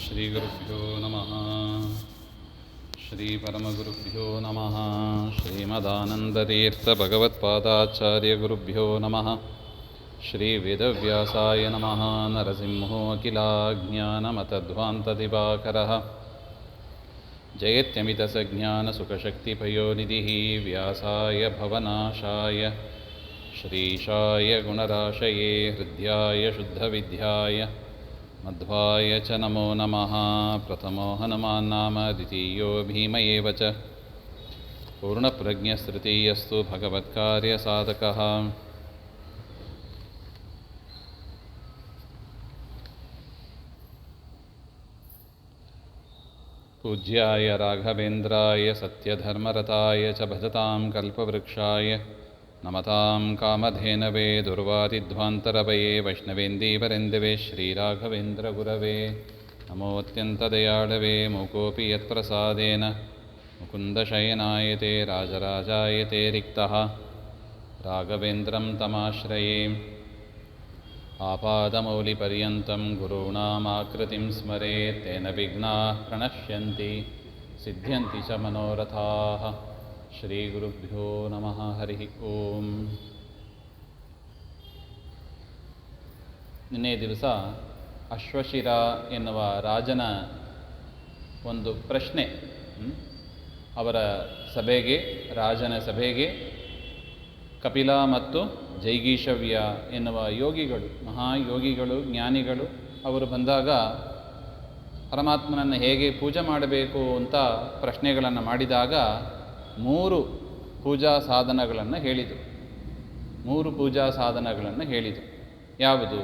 ಶ್ರೀಗುರುಭ್ಯೋ ನಮಃ. ಶ್ರೀಪರಮಗುರುಭ್ಯೋ ನಮಃ. ಶ್ರೀಮದಾನಂದತೀರ್ಥಭಗವತ್ಪಾದಾಚಾರ್ಯಗುರುಭ್ಯೋ ನಮಃ. ಶ್ರೀವೇದವ್ಯಾಸಾಯ ನಮಃ. ನರಸಿಂಹೋ ಅಖಿಲಾಜ್ಞಾನಮತಧ್ವಾन्तದಿವಾಕರಃ ಜಯತ್ಯಮಿತಸಜ್ಞಾನಸುಖಶಕ್ತಿಪಯೋನಿಧಿಃ ವ್ಯಾಸಾಯ ಭವನಾಶಾಯ ಶ್ರೀಶಾಯ ಗುಣರಾಶಯೇ ಹೃದ್ಯಾಯ ಶುದ್ಧವಿದ್ಯಾಯ ಮಧ್ವಾಯ ಚ ನಮೋ ನಮಃ. ಪ್ರಥಮೋ ಹನುಮಾನ್ನಾಮ ದ್ವಿತೀಯೋ ಭೀಮ ಏವ ಚ ಪೂರ್ಣಪ್ರಜ್ಞಸ್ತೃತೀಯಸ್ತು ಭಗವತ್ಕಾರ್ಯಸಾಧಕಃ. ಪೂಜ್ಯಾಯ ರಾಘವೇಂದ್ರಾಯ ಸತ್ಯಧರ್ಮರತಾಯ ಚ ಭಜತಾಂ ಕಲ್ಪವೃಕ್ಷಾಯ ನಮತಾಂ ಕಾಮಧೇನವೇ ದುರ್ವಾದಿಧ್ವಾಂತರವಯೇ ವೈಷ್ಣವೇಂದೀವರೆಂದವೇ ಶ್ರೀರಾಘವೇಂದ್ರ ಗುರವೇ ನಮೋऽತ್ಯಂತದಯಾಳವೇ. ಮೂಕೋಪಿ ಯತ್ಪ್ರಸಾದೇನ ಮುಕುಂದಶಯನಾಯತೆ ರಾಜರಾಜಾಯತೆ ರಿಕ್ತಃ ರಾಘವೇಂದ್ರಂ ತಮಾಶ್ರಯೇ. ಆಪಾದಮೌಲಿಪರ್ಯಂతం ಗುರುಣಾಮಾಕೃತಿಂ ಸ್ಮರೇತ್ ತೇನ ವಿಘ್ನಾಃ ಪ್ರಣಶ್ಯಂತಿ ಸಿದ್ಧ್ಯಂತಿ ಚ ಮನೋರಥಾಃ. ಶ್ರೀಗುರುಭ್ಯೋ ನಮಃ. ಹರಿ ಓಂ. ನಿನ್ನೆ ದಿವಸ ಅಶ್ವಶಿರ ಎನ್ನುವ ರಾಜನ ಒಂದು ಪ್ರಶ್ನೆ, ಅವರ ಸಭೆಗೆ, ರಾಜನ ಸಭೆಗೆ ಕಪಿಲ ಮತ್ತು ಜೈಗೀಷವ್ಯ ಎನ್ನುವ ಯೋಗಿಗಳು, ಮಹಾಯೋಗಿಗಳು, ಜ್ಞಾನಿಗಳು ಅವರು ಬಂದಾಗ ಪರಮಾತ್ಮನನ್ನು ಹೇಗೆ ಪೂಜೆ ಮಾಡಬೇಕು ಅಂತ ಪ್ರಶ್ನೆಗಳನ್ನು ಮಾಡಿದಾಗ 3 ಪೂಜಾ ಸಾಧನಗಳನ್ನು ಹೇಳಿದರು. 3 ಪೂಜಾ ಸಾಧನಗಳನ್ನು ಹೇಳಿದರು. ಯಾವುದು?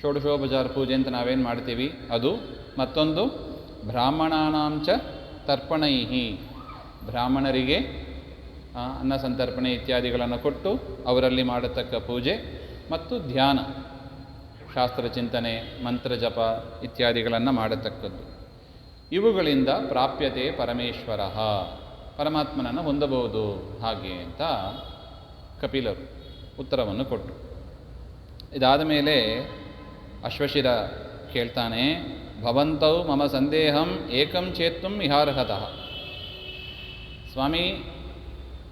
ಷೋಡಶೋಪಚಾರ ಪೂಜೆ ಅಂತ ನಾವೇನು ಮಾಡ್ತೀವಿ ಅದು, ಮತ್ತೊಂದು ಬ್ರಾಹ್ಮಣಾನಾಂಚ ತರ್ಪಣೈಹಿ, ಬ್ರಾಹ್ಮಣರಿಗೆ ಅನ್ನ ಸಂತರ್ಪಣೆ ಇತ್ಯಾದಿಗಳನ್ನು ಕೊಟ್ಟು ಅವರಲ್ಲಿ ಮಾಡತಕ್ಕ ಪೂಜೆ, ಮತ್ತು ಧ್ಯಾನ, ಶಾಸ್ತ್ರ ಚಿಂತನೆ, ಮಂತ್ರ ಜಪ ಇತ್ಯಾದಿಗಳನ್ನು ಮಾಡತಕ್ಕದ್ದು. ಇವುಗಳಿಂದ ಪ್ರಾಪ್ಯತೆ ಪರಮೇಶ್ವರ, ಪರಮಾತ್ಮನನ್ನು ಹೊಂದಬಹುದು ಹಾಗೆ ಅಂತ ಕಪಿಲರು ಉತ್ತರವನ್ನು ಕೊಟ್ಟರು. ಇದಾದ ಮೇಲೆ ಅಶ್ವಶಿರ ಕೇಳ್ತಾನೆ, ಭವಂತೌ ಮಮ ಸಂದೇಹಂ ಏಕಂ ಚೇತ್ತುಂ ಇಹಾರ್ಹತಃ. ಸ್ವಾಮಿ,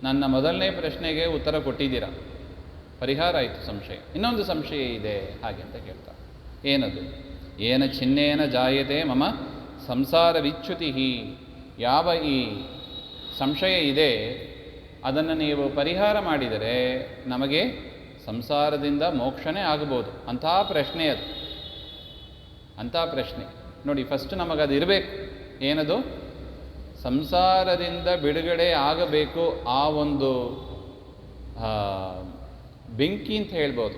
ನನ್ನ ಮೊದಲನೇ ಪ್ರಶ್ನೆಗೆ ಉತ್ತರ ಕೊಟ್ಟಿದ್ದೀರಾ, ಪರಿಹಾರ ಆಯಿತು ಸಂಶಯ. ಇನ್ನೊಂದು ಸಂಶಯ ಇದೆ ಹಾಗೆ ಅಂತ ಕೇಳ್ತಾರೆ. ಏನದು? ಏನ ಚಿನ್ನೇನ ಜಾಯತೆ ಮಮ ಸಂಸಾರ ವಿಚ್ಯುತಿ. ಯಾವ ಈ ಸಂಶಯ ಇದೆ ಅದನ್ನು ನೀವು ಪರಿಹಾರ ಮಾಡಿದರೆ ನಮಗೆ ಸಂಸಾರದಿಂದ ಮೋಕ್ಷನೇ ಆಗಬಹುದು. ಅಂಥ ಪ್ರಶ್ನೆ ಅದು, ಅಂಥ ಪ್ರಶ್ನೆ. ನೋಡಿ, ಫಸ್ಟ್ ನಮಗದು ಇರಬೇಕು. ಏನದು? ಸಂಸಾರದಿಂದ ಬಿಡುಗಡೆ ಆಗಬೇಕು. ಆ ಒಂದು ಬೆಂಕಿ ಅಂತ ಹೇಳ್ಬೋದು,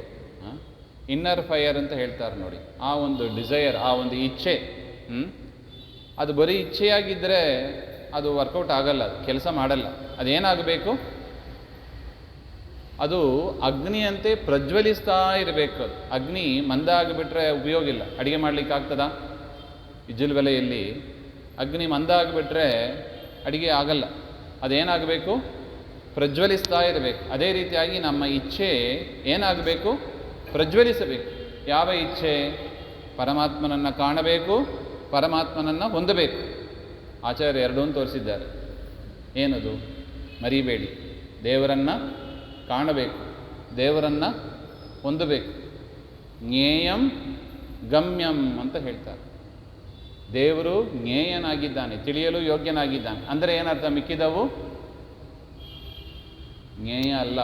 ಇನ್ನರ್ ಫೈರ್ ಅಂತ ಹೇಳ್ತಾರೆ ನೋಡಿ. ಆ ಒಂದು ಡಿಸೈರ್, ಆ ಒಂದು ಇಚ್ಛೆ, ಅದು ಬರೀ ಇಚ್ಛೆಯಾಗಿದ್ದರೆ ಅದು ವರ್ಕೌಟ್ ಆಗಲ್ಲ, ಅದು ಕೆಲಸ ಮಾಡಲ್ಲ. ಅದೇನಾಗಬೇಕು? ಅದು ಅಗ್ನಿಯಂತೆ ಪ್ರಜ್ವಲಿಸ್ತಾ ಇರಬೇಕು. ಅದು ಅಗ್ನಿ ಮಂದ ಆಗಿಬಿಟ್ರೆ ಉಪಯೋಗ ಇಲ್ಲ. ಅಡುಗೆ ಮಾಡಲಿಕ್ಕೆ ಆಗ್ತದಾ? ಇಜ್ಜುಲ್ಬೆಲೆಯಲ್ಲಿ ಅಗ್ನಿ ಮಂದ ಆಗಿಬಿಟ್ರೆ ಅಡುಗೆ ಆಗಲ್ಲ. ಅದೇನಾಗಬೇಕು? ಪ್ರಜ್ವಲಿಸ್ತಾ ಇರಬೇಕು. ಅದೇ ರೀತಿಯಾಗಿ ನಮ್ಮ ಇಚ್ಛೆ ಏನಾಗಬೇಕು? ಪ್ರಜ್ವಲಿಸಬೇಕು. ಯಾವ ಇಚ್ಛೆ? ಪರಮಾತ್ಮನನ್ನು ಕಾಣಬೇಕು, ಪರಮಾತ್ಮನನ್ನು ಹೊಂದಬೇಕು. ಆಚಾರ್ಯ ಎರಡೂ ತೋರಿಸಿದ್ದಾರೆ. ಏನದು? ಮರಿಬೇಡಿ, ದೇವರನ್ನು ಕಾಣಬೇಕು, ದೇವರನ್ನು ಹೊಂದಬೇಕು. ಜ್ಞೇಯಂ ಗಮ್ಯಂ ಅಂತ ಹೇಳ್ತಾರೆ. ದೇವರು ಜ್ಞೇಯನಾಗಿದ್ದಾನೆ, ತಿಳಿಯಲು ಯೋಗ್ಯನಾಗಿದ್ದಾನೆ. ಅಂದರೆ ಏನರ್ಥ? ಮಿಕ್ಕಿದವು ಜ್ಞೇಯ ಅಲ್ಲ.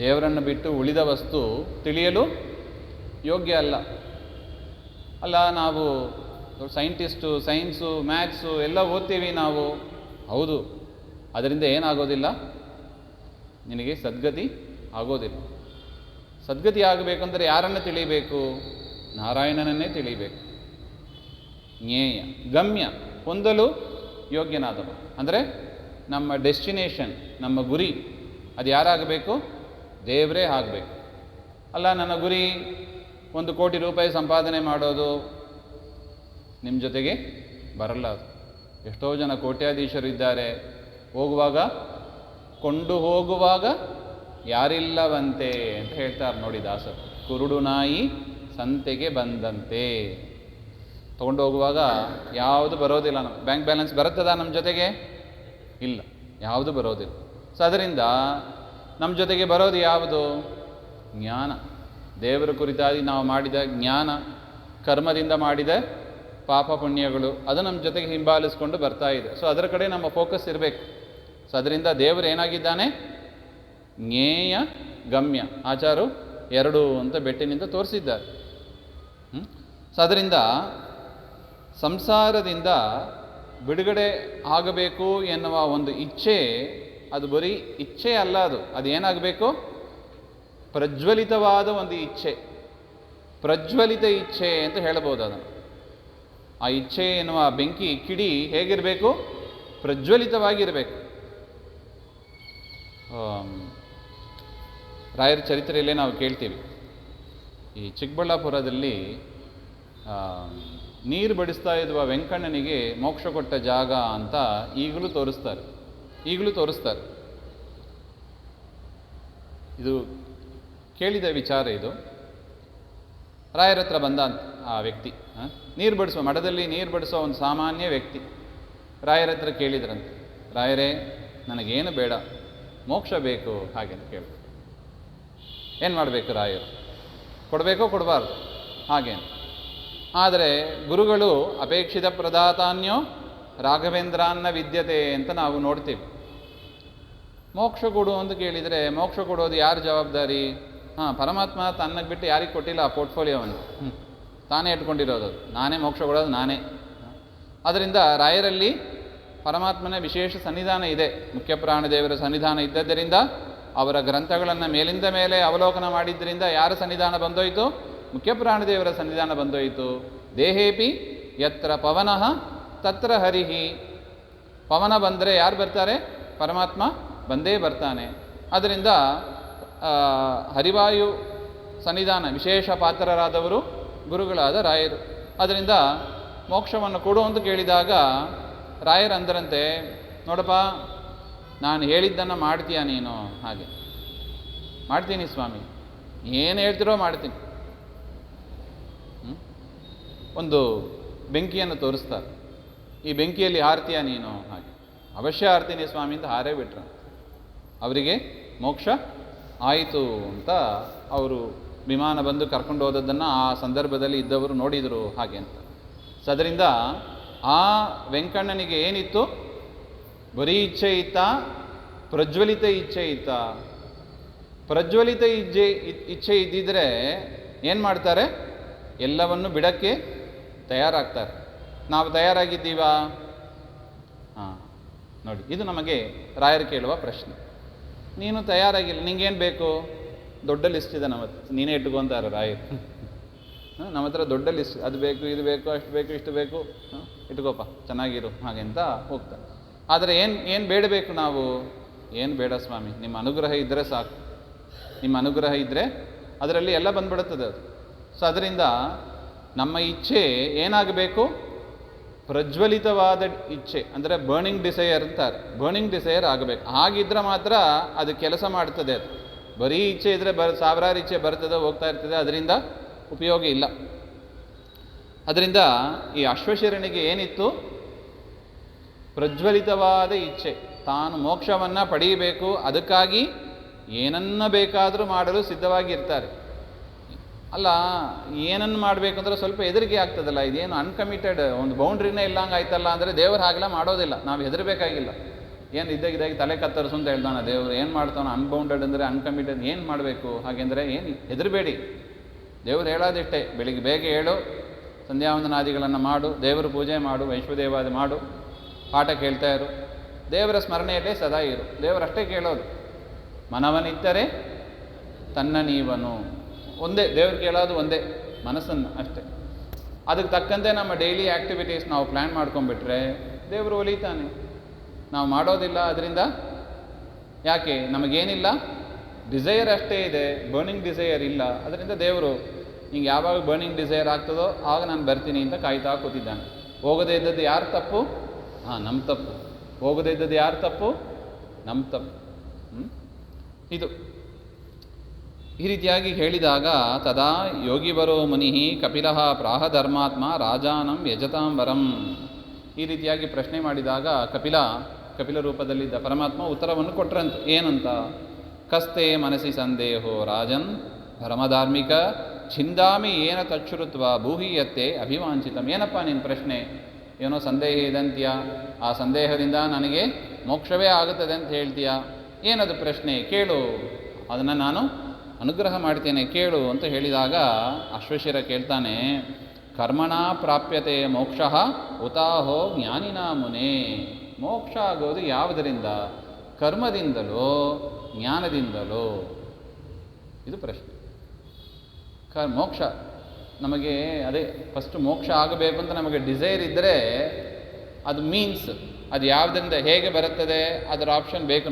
ದೇವರನ್ನು ಬಿಟ್ಟು ಉಳಿದ ವಸ್ತು ತಿಳಿಯಲು ಯೋಗ್ಯ ಅಲ್ಲ. ಅಲ್ಲ, ನಾವು ಸೈಂಟಿಸ್ಟು, ಸೈನ್ಸು, ಮ್ಯಾಥ್ಸು ಎಲ್ಲ ಓದ್ತೀವಿ ನಾವು, ಹೌದು. ಅದರಿಂದ ಏನಾಗೋದಿಲ್ಲ, ನಿನಗೆ ಸದ್ಗತಿ ಆಗೋದಿಲ್ಲ. ಸದ್ಗತಿ ಆಗಬೇಕಂದ್ರೆ ಯಾರನ್ನು ತಿಳಿಬೇಕು? ನಾರಾಯಣನನ್ನೇ ತಿಳಿಬೇಕು. ಜ್ಞೇಯ ಗಮ್ಯ, ಹೊಂದಲು ಯೋಗ್ಯನಾದವ. ಅಂದರೆ ನಮ್ಮ ಡೆಸ್ಟಿನೇಷನ್, ನಮ್ಮ ಗುರಿ ಅದು ಯಾರಾಗಬೇಕು? ದೇವರೇ ಆಗಬೇಕು. ಅಲ್ಲ, ನನ್ನ ಗುರಿ 1 ಕೋಟಿ ರೂಪಾಯಿ ಸಂಪಾದನೆ ಮಾಡೋದು, ನಿಮ್ಮ ಜೊತೆಗೆ ಬರಲ್ಲ ಅದು. ಎಷ್ಟೋ ಜನ ಕೋಟ್ಯಾಧೀಶರು ಇದ್ದಾರೆ, ಹೋಗುವಾಗ ಕೊಂಡು ಹೋಗುವಾಗ ಯಾರಿಲ್ಲವಂತೆ ಅಂತ ಹೇಳ್ತಾರೆ ನೋಡಿ ದಾಸರು. ಕುರುಡು ನಾಯಿ ಸಂತೆಗೆ ಬಂದಂತೆ. ತೊಗೊಂಡು ಹೋಗುವಾಗ ಯಾವುದು ಬರೋದಿಲ್ಲ. ನಮ್ಮ ಬ್ಯಾಂಕ್ ಬ್ಯಾಲೆನ್ಸ್ ಬರುತ್ತದ ನಮ್ಮ ಜೊತೆಗೆ? ಇಲ್ಲ, ಯಾವುದು ಬರೋದಿಲ್ಲ. ಸೊ ಅದರಿಂದ ನಮ್ಮ ಜೊತೆಗೆ ಬರೋದು ಯಾವುದು? ಜ್ಞಾನ. ದೇವರ ಕುರಿತಾಗಿ ನಾವು ಮಾಡಿದ ಜ್ಞಾನ, ಕರ್ಮದಿಂದ ಮಾಡಿದ ಪಾಪ ಪುಣ್ಯಗಳು, ಅದು ನಮ್ಮ ಜೊತೆಗೆ ಹಿಂಬಾಲಿಸ್ಕೊಂಡು ಬರ್ತಾ ಇದೆ. ಸೊ ಅದರ ಕಡೆ ನಮ್ಮ ಫೋಕಸ್ ಇರಬೇಕು. ಸೊ ಅದರಿಂದ ದೇವರು ಏನಾಗಿದ್ದಾನೆ? ಜ್ಞೇಯ ಗಮ್ಯ. ಆಚಾರು 2 ಅಂತ ಬೆಟ್ಟಿನಿಂದ ತೋರಿಸಿದ್ದಾರೆ. ಸೊ ಅದರಿಂದ ಸಂಸಾರದಿಂದ ಬಿಡುಗಡೆ ಆಗಬೇಕು ಎನ್ನುವ ಒಂದು ಇಚ್ಛೆ, ಅದು ಬರೀ ಇಚ್ಛೆ ಅಲ್ಲ, ಅದು ಏನಾಗಬೇಕು? ಪ್ರಜ್ವಲಿತವಾದ ಒಂದು ಇಚ್ಛೆ, ಪ್ರಜ್ವಲಿತ ಇಚ್ಛೆ ಅಂತ ಹೇಳ್ಬೋದು ಅದನ್ನು. ಆ ಇಚ್ಛೆ ಎನ್ನುವ ಬೆಂಕಿ ಕಿಡಿ ಹೇಗಿರಬೇಕು? ಪ್ರಜ್ವಲಿತವಾಗಿರಬೇಕು. ರಾಯರ ಚರಿತ್ರೆಯಲ್ಲೇ ನಾವು ಕೇಳ್ತೀವಿ, ಈ ಚಿಕ್ಕಬಳ್ಳಾಪುರದಲ್ಲಿ ನೀರು ಬಡಿಸ್ತಾ ಇರುವ ವೆಂಕಣ್ಣನಿಗೆ ಮೋಕ್ಷ ಕೊಟ್ಟ ಜಾಗ ಅಂತ ಈಗಲೂ ತೋರಿಸ್ತಾರೆ. ಇದು ಕೇಳಿದ ವಿಚಾರ. ಇದು ರಾಯರ ಹತ್ರ ಬಂದ ಆ ವ್ಯಕ್ತಿ, ನೀರು ಬಡಿಸೋ, ಮಠದಲ್ಲಿ ನೀರು ಬಡಿಸೋ ಒಂದು ಸಾಮಾನ್ಯ ವ್ಯಕ್ತಿ ರಾಯರ ಹತ್ರ ಕೇಳಿದ್ರಂತೆ, ರಾಯರೇ ನನಗೇನು ಬೇಡ, ಮೋಕ್ಷ ಬೇಕು ಹಾಗೆ ಅಂತ ಕೇಳಿ. ಏನು ಮಾಡಬೇಕು ರಾಯರು? ಕೊಡಬೇಕೋ ಕೊಡಬಾರ್ದು ಹಾಗೆ. ಆದರೆ ಗುರುಗಳು ಅಪೇಕ್ಷಿತ ಪ್ರದಾತಾನ್ಯೋ ರಾಘವೇಂದ್ರಾನ್ನ ವಿದ್ಯತೆ ಅಂತ ನಾವು ನೋಡ್ತೀವಿ. ಮೋಕ್ಷ ಕೊಡು ಅಂತ ಕೇಳಿದರೆ ಮೋಕ್ಷ ಕೊಡೋದು ಯಾರ ಜವಾಬ್ದಾರಿ? ಪರಮಾತ್ಮ ತನ್ನಗೆ ಬಿಟ್ಟು ಯಾರಿಗೆ ಕೊಟ್ಟಿಲ್ಲ ಆ ಪೋರ್ಟ್ಫೋಲಿಯೋವನ್ನು, ತಾನೇ ಇಟ್ಕೊಂಡಿರೋದು. ನಾನೇ ಮೋಕ್ಷ ಕೊಡೋದು ನಾನೇ. ಅದರಿಂದ ರಾಯರಲ್ಲಿ ಪರಮಾತ್ಮನ ವಿಶೇಷ ಸನ್ನಿಧಾನ ಇದೆ. ಮುಖ್ಯ ಪ್ರಾಣದೇವರ ಸನ್ನಿಧಾನ ಇದ್ದದ್ದರಿಂದ, ಅವರ ಗ್ರಂಥಗಳನ್ನು ಮೇಲಿಂದ ಮೇಲೆ ಅವಲೋಕನ ಮಾಡಿದ್ದರಿಂದ ಯಾರ ಸನ್ನಿಧಾನ ಬಂದೋಯಿತು? ಮುಖ್ಯ ಪ್ರಾಣದೇವರ ಸನ್ನಿಧಾನ ಬಂದೋಯಿತು. ದೇಹೇಪಿ ಯತ್ರ ಪವನಃ ತತ್ರ ಹರಿಹಿ. ಪವನ ಬಂದರೆ ಯಾರು ಬರ್ತಾರೆ? ಪರಮಾತ್ಮ ಬಂದೇ ಬರ್ತಾನೆ. ಅದರಿಂದ ಹರಿವಾಯು ಸನ್ನಿಧಾನ ವಿಶೇಷ ಪಾತ್ರರಾದವರು ಗುರುಗಳಾದ ರಾಯರು. ಅದರಿಂದ ಮೋಕ್ಷವನ್ನು ಕೊಡು ಅಂತ ಕೇಳಿದಾಗ ರಾಯರು ಅಂದರಂತೆ, ನೋಡಪ್ಪ, ನಾನು ಹೇಳಿದ್ದನ್ನು ಮಾಡ್ತೀಯ ನೀನು? ಹಾಗೆ ಮಾಡ್ತೀನಿ ಸ್ವಾಮಿ, ಏನು ಹೇಳ್ತಿರೋ ಮಾಡ್ತೀನಿ. ಒಂದು ಬೆಂಕಿಯನ್ನು ತೋರಿಸ್ತಾರೆ, ಈ ಬೆಂಕಿಯಲ್ಲಿ ಹಾರ್ತೀಯ ನೀನು? ಹಾಗೆ ಅವಶ್ಯ ಹಾರ್ತೀನಿ ಸ್ವಾಮಿ ಅಂತ ಹಾರೇ ಬಿಟ್ರು. ಅವರಿಗೆ ಮೋಕ್ಷ ಆಯಿತು ಅಂತ ಅವರು ವಿಮಾನ ಬಂದು ಕರ್ಕೊಂಡು ಹೋದದ್ದನ್ನು ಆ ಸಂದರ್ಭದಲ್ಲಿ ಇದ್ದವರು ನೋಡಿದರು ಹಾಗೆ ಅಂತ. ಸೊ ಅದರಿಂದ ಆ ವೆಂಕಣ್ಣನಿಗೆ ಏನಿತ್ತು? ಬರೀ ಇಚ್ಛೆ ಇತ್ತಾ? ಪ್ರಜ್ವಲಿತ ಇಚ್ಛೆ ಇತ್ತಾ? ಪ್ರಜ್ವಲಿತ ಇಚ್ಛೆ ಇದ್ದಿದ್ರೆ ಏನು ಮಾಡ್ತಾರೆ? ಎಲ್ಲವನ್ನು ಬಿಡಕ್ಕೆ ತಯಾರಾಗ್ತಾರೆ. ನಾವು ತಯಾರಾಗಿದ್ದೀವಾ? ನೋಡಿ, ಇದು ನಮಗೆ ರಾಯರು ಕೇಳುವ ಪ್ರಶ್ನೆ. ನೀನು ತಯಾರಾಗಿಲ್ಲ, ನಿಂಗೇನು ಬೇಕು? ದೊಡ್ಡ ಲಿಸ್ಟ್ ಇದೆ ನಮ್ಮ ಹತ್ರ, ನೀನೇ ಇಟ್ಕೊತಾರೆ ರಾಯರು. ನಮ್ಮ ಹತ್ರ ದೊಡ್ಡ ಲಿಸ್ಟ್, ಅದು ಬೇಕು, ಇದು ಬೇಕು, ಅಷ್ಟು ಬೇಕು, ಇಷ್ಟು ಬೇಕು, ಇಟ್ಕೋಪ್ಪ, ಚೆನ್ನಾಗಿರು ಹಾಗೆ ಅಂತ ಹೋಗ್ತಾರೆ. ಆದರೆ ಏನು ಬೇಡಬೇಕು ನಾವು? ಏನು ಬೇಡ ಸ್ವಾಮಿ, ನಿಮ್ಮ ಅನುಗ್ರಹ ಇದ್ದರೆ ಸಾಕು. ನಿಮ್ಮ ಅನುಗ್ರಹ ಇದ್ದರೆ ಅದರಲ್ಲಿ ಎಲ್ಲ ಬಂದ್ಬಿಡುತ್ತದೆ ಅದು. ಸೊ ಅದರಿಂದ ನಮ್ಮ ಇಚ್ಛೆ ಏನಾಗಬೇಕು? ಪ್ರಜ್ವಲಿತವಾದ ಇಚ್ಛೆ, ಅಂದರೆ ಬರ್ನಿಂಗ್ ಡಿಸೈರ್ ಅಂತಾರೆ. ಬರ್ನಿಂಗ್ ಡಿಸೈರ್ ಆಗಬೇಕು. ಹಾಗಿದ್ರೆ ಮಾತ್ರ ಅದು ಕೆಲಸ ಮಾಡ್ತದೆ. ಅದು ಬರೀ ಇಚ್ಛೆ ಇದ್ದರೆ ಸಾವಿರಾರು ಇಚ್ಛೆ ಬರ್ತದೆ, ಹೋಗ್ತಾ ಇರ್ತದೆ, ಅದರಿಂದ ಉಪಯೋಗ ಇಲ್ಲ. ಅದರಿಂದ ಈ ಅಶ್ವಶಿರನಿಗೆ ಏನಿತ್ತು? ಪ್ರಜ್ವಲಿತವಾದ ಇಚ್ಛೆ, ತಾನು ಮೋಕ್ಷವನ್ನು ಪಡೆಯಬೇಕು. ಅದಕ್ಕಾಗಿ ಏನನ್ನ ಬೇಕಾದರೂ ಮಾಡಲು ಸಿದ್ಧವಾಗಿ ಇರ್ತಾರೆ. ಅಲ್ಲ, ಏನನ್ನು ಮಾಡಬೇಕಂದ್ರೆ ಸ್ವಲ್ಪ ಹೆದರಿಕೆ ಆಗ್ತದಲ್ಲ. ಇದೇನು ಅನ್ಕಮಿಟೆಡ್, ಒಂದು ಬೌಂಡ್ರಿನೇ ಇಲ್ಲಂಗೆ ಆಯ್ತಲ್ಲ ಅಂದರೆ ದೇವರು ಹಾಗೆಲ್ಲ ಮಾಡೋದಿಲ್ಲ. ನಾವು ಹೆದರಬೇಕಾಗಿಲ್ಲ. ಏನು ಇದ್ದಾಗಿ ತಲೆ ಕತ್ತರಿಸು ಅಂತ ಹೇಳ್ತಾನೆ ದೇವರು. ಏನು ಮಾಡ್ತಾನೆ? ಅನ್ಬೌಂಡೆಡ್ ಅಂದರೆ ಅನ್ಕಮಿಟೆಡ್. ಏನು ಮಾಡಬೇಕು ಹಾಗೆಂದರೆ? ಏನು ಹೆದರಬೇಡಿ. ದೇವರು ಹೇಳೋದಿಷ್ಟೇ, ಬೆಳಿಗ್ಗೆ ಬೇಗ ಹೇಳು, ಸಂಧ್ಯಾವಂದನಾದಿಗಳನ್ನು ಮಾಡು, ದೇವರ ಪೂಜೆ ಮಾಡು, ವೈಶ್ವದೇವಾದಿ ಮಾಡು, ಪಾಠ ಕೇಳ್ತಾ ಇರು, ದೇವರ ಸ್ಮರಣೆಯಲ್ಲೇ ಸದಾ ಇರು. ದೇವರಷ್ಟೇ ಕೇಳೋದು. ಮನವನಿತ್ತರೆ ತನ್ನ ನೀವನು. ಒಂದೇ ದೇವ್ರು ಕೇಳೋದು, ಒಂದೇ ಮನಸ್ಸನ್ನು ಅಷ್ಟೇ. ಅದಕ್ಕೆ ತಕ್ಕಂತೆ ನಮ್ಮ ಡೈಲಿ ಆ್ಯಕ್ಟಿವಿಟೀಸ್ ನಾವು ಪ್ಲ್ಯಾನ್ ಮಾಡ್ಕೊಂಡ್ಬಿಟ್ರೆ ದೇವರು ಒಲಿತಾನೆ. ನಾವು ಮಾಡೋದಿಲ್ಲ. ಅದರಿಂದ ಯಾಕೆ? ನಮಗೇನಿಲ್ಲ, ಡಿಸೈರ್ ಅಷ್ಟೇ ಇದೆ, ಬರ್ನಿಂಗ್ ಡಿಸೈರ್ ಇಲ್ಲ. ಅದರಿಂದ ದೇವರು ಹಿಂಗೆ ಯಾವಾಗ ಬರ್ನಿಂಗ್ ಡಿಸೈರ್ ಆಗ್ತದೋ ಆಗ ನಾನು ಬರ್ತೀನಿ ಅಂತ ಕಾಯ್ತಾ ಕೂತಿದ್ದಾನೆ. ಹೋಗದೇ ಇದ್ದದ್ದು ಯಾರು ತಪ್ಪು? ನಮ್ಮ ತಪ್ಪು. ಹೋಗದೇ ಇದ್ದದ್ದು ಯಾರು ತಪ್ಪು? ನಮ್ಮ ತಪ್ಪು. ಇದು ಈ ರೀತಿಯಾಗಿ ಹೇಳಿದಾಗ ತದಾ ಯೋಗಿವರೋ ಮುನಿ ಕಪಿಲಃ ಪ್ರಾಹ ಧರ್ಮಾತ್ಮ ರಾಜಾನಂ ಯಜತಾಂಬರಂ. ಈ ರೀತಿಯಾಗಿ ಪ್ರಶ್ನೆ ಮಾಡಿದಾಗ ಕಪಿಲ ರೂಪದಲ್ಲಿದ್ದ ಪರಮಾತ್ಮ ಉತ್ತರವನ್ನು ಕೊಟ್ರಂತೆ. ಏನಂತ? ಕಸ್ತೆ ಮನಸ್ಸಿ ಸಂದೇಹೋ ರಾಜನ್ ಪರಮಧಾರ್ಮಿಕ ಛಿಂದಾಮಿ ಏನ ತಚ್ಛುರುತ್ವ ಭೂಹೀಯತ್ತೆ ಅಭಿವಾಂಚಿತಂ. ಏನಪ್ಪ ನಿನ್ನ ಪ್ರಶ್ನೆ? ಏನೋ ಸಂದೇಹ ಇದಂತೀಯ, ಆ ಸಂದೇಹದಿಂದ ನನಗೆ ಮೋಕ್ಷವೇ ಆಗುತ್ತದೆ ಅಂತ ಹೇಳ್ತೀಯ. ಏನದು ಪ್ರಶ್ನೆ? ಕೇಳು, ಅದನ್ನು ನಾನು ಅನುಗ್ರಹ ಮಾಡ್ತೇನೆ, ಕೇಳು ಅಂತ ಹೇಳಿದಾಗ ಅಶ್ವಶಿರ ಕೇಳ್ತಾನೆ, ಕರ್ಮಣ ಪ್ರಾಪ್ಯತೆ ಮೋಕ್ಷ ಉತಾಹೋ ಜ್ಞಾನಿನಾ ಮುನೇ. ಮೋಕ್ಷ ಆಗೋದು ಯಾವುದರಿಂದ? ಕರ್ಮದಿಂದಲೋ ಜ್ಞಾನದಿಂದಲೋ? ಇದು ಪ್ರಶ್ನೆ. ಮೋಕ್ಷ ನಮಗೆ ಅದೇ ಫಸ್ಟ್ ಮೋಕ್ಷ ಆಗಬೇಕು ಅಂತ ನಮಗೆ ಡಿಸೈರ್ ಇದ್ದರೆ ಅದು ಮೀನ್ಸ್ ಅದು ಯಾವುದರಿಂದ ಹೇಗೆ ಬರುತ್ತದೆ ಅದರ ಆಪ್ಷನ್ ಬೇಕು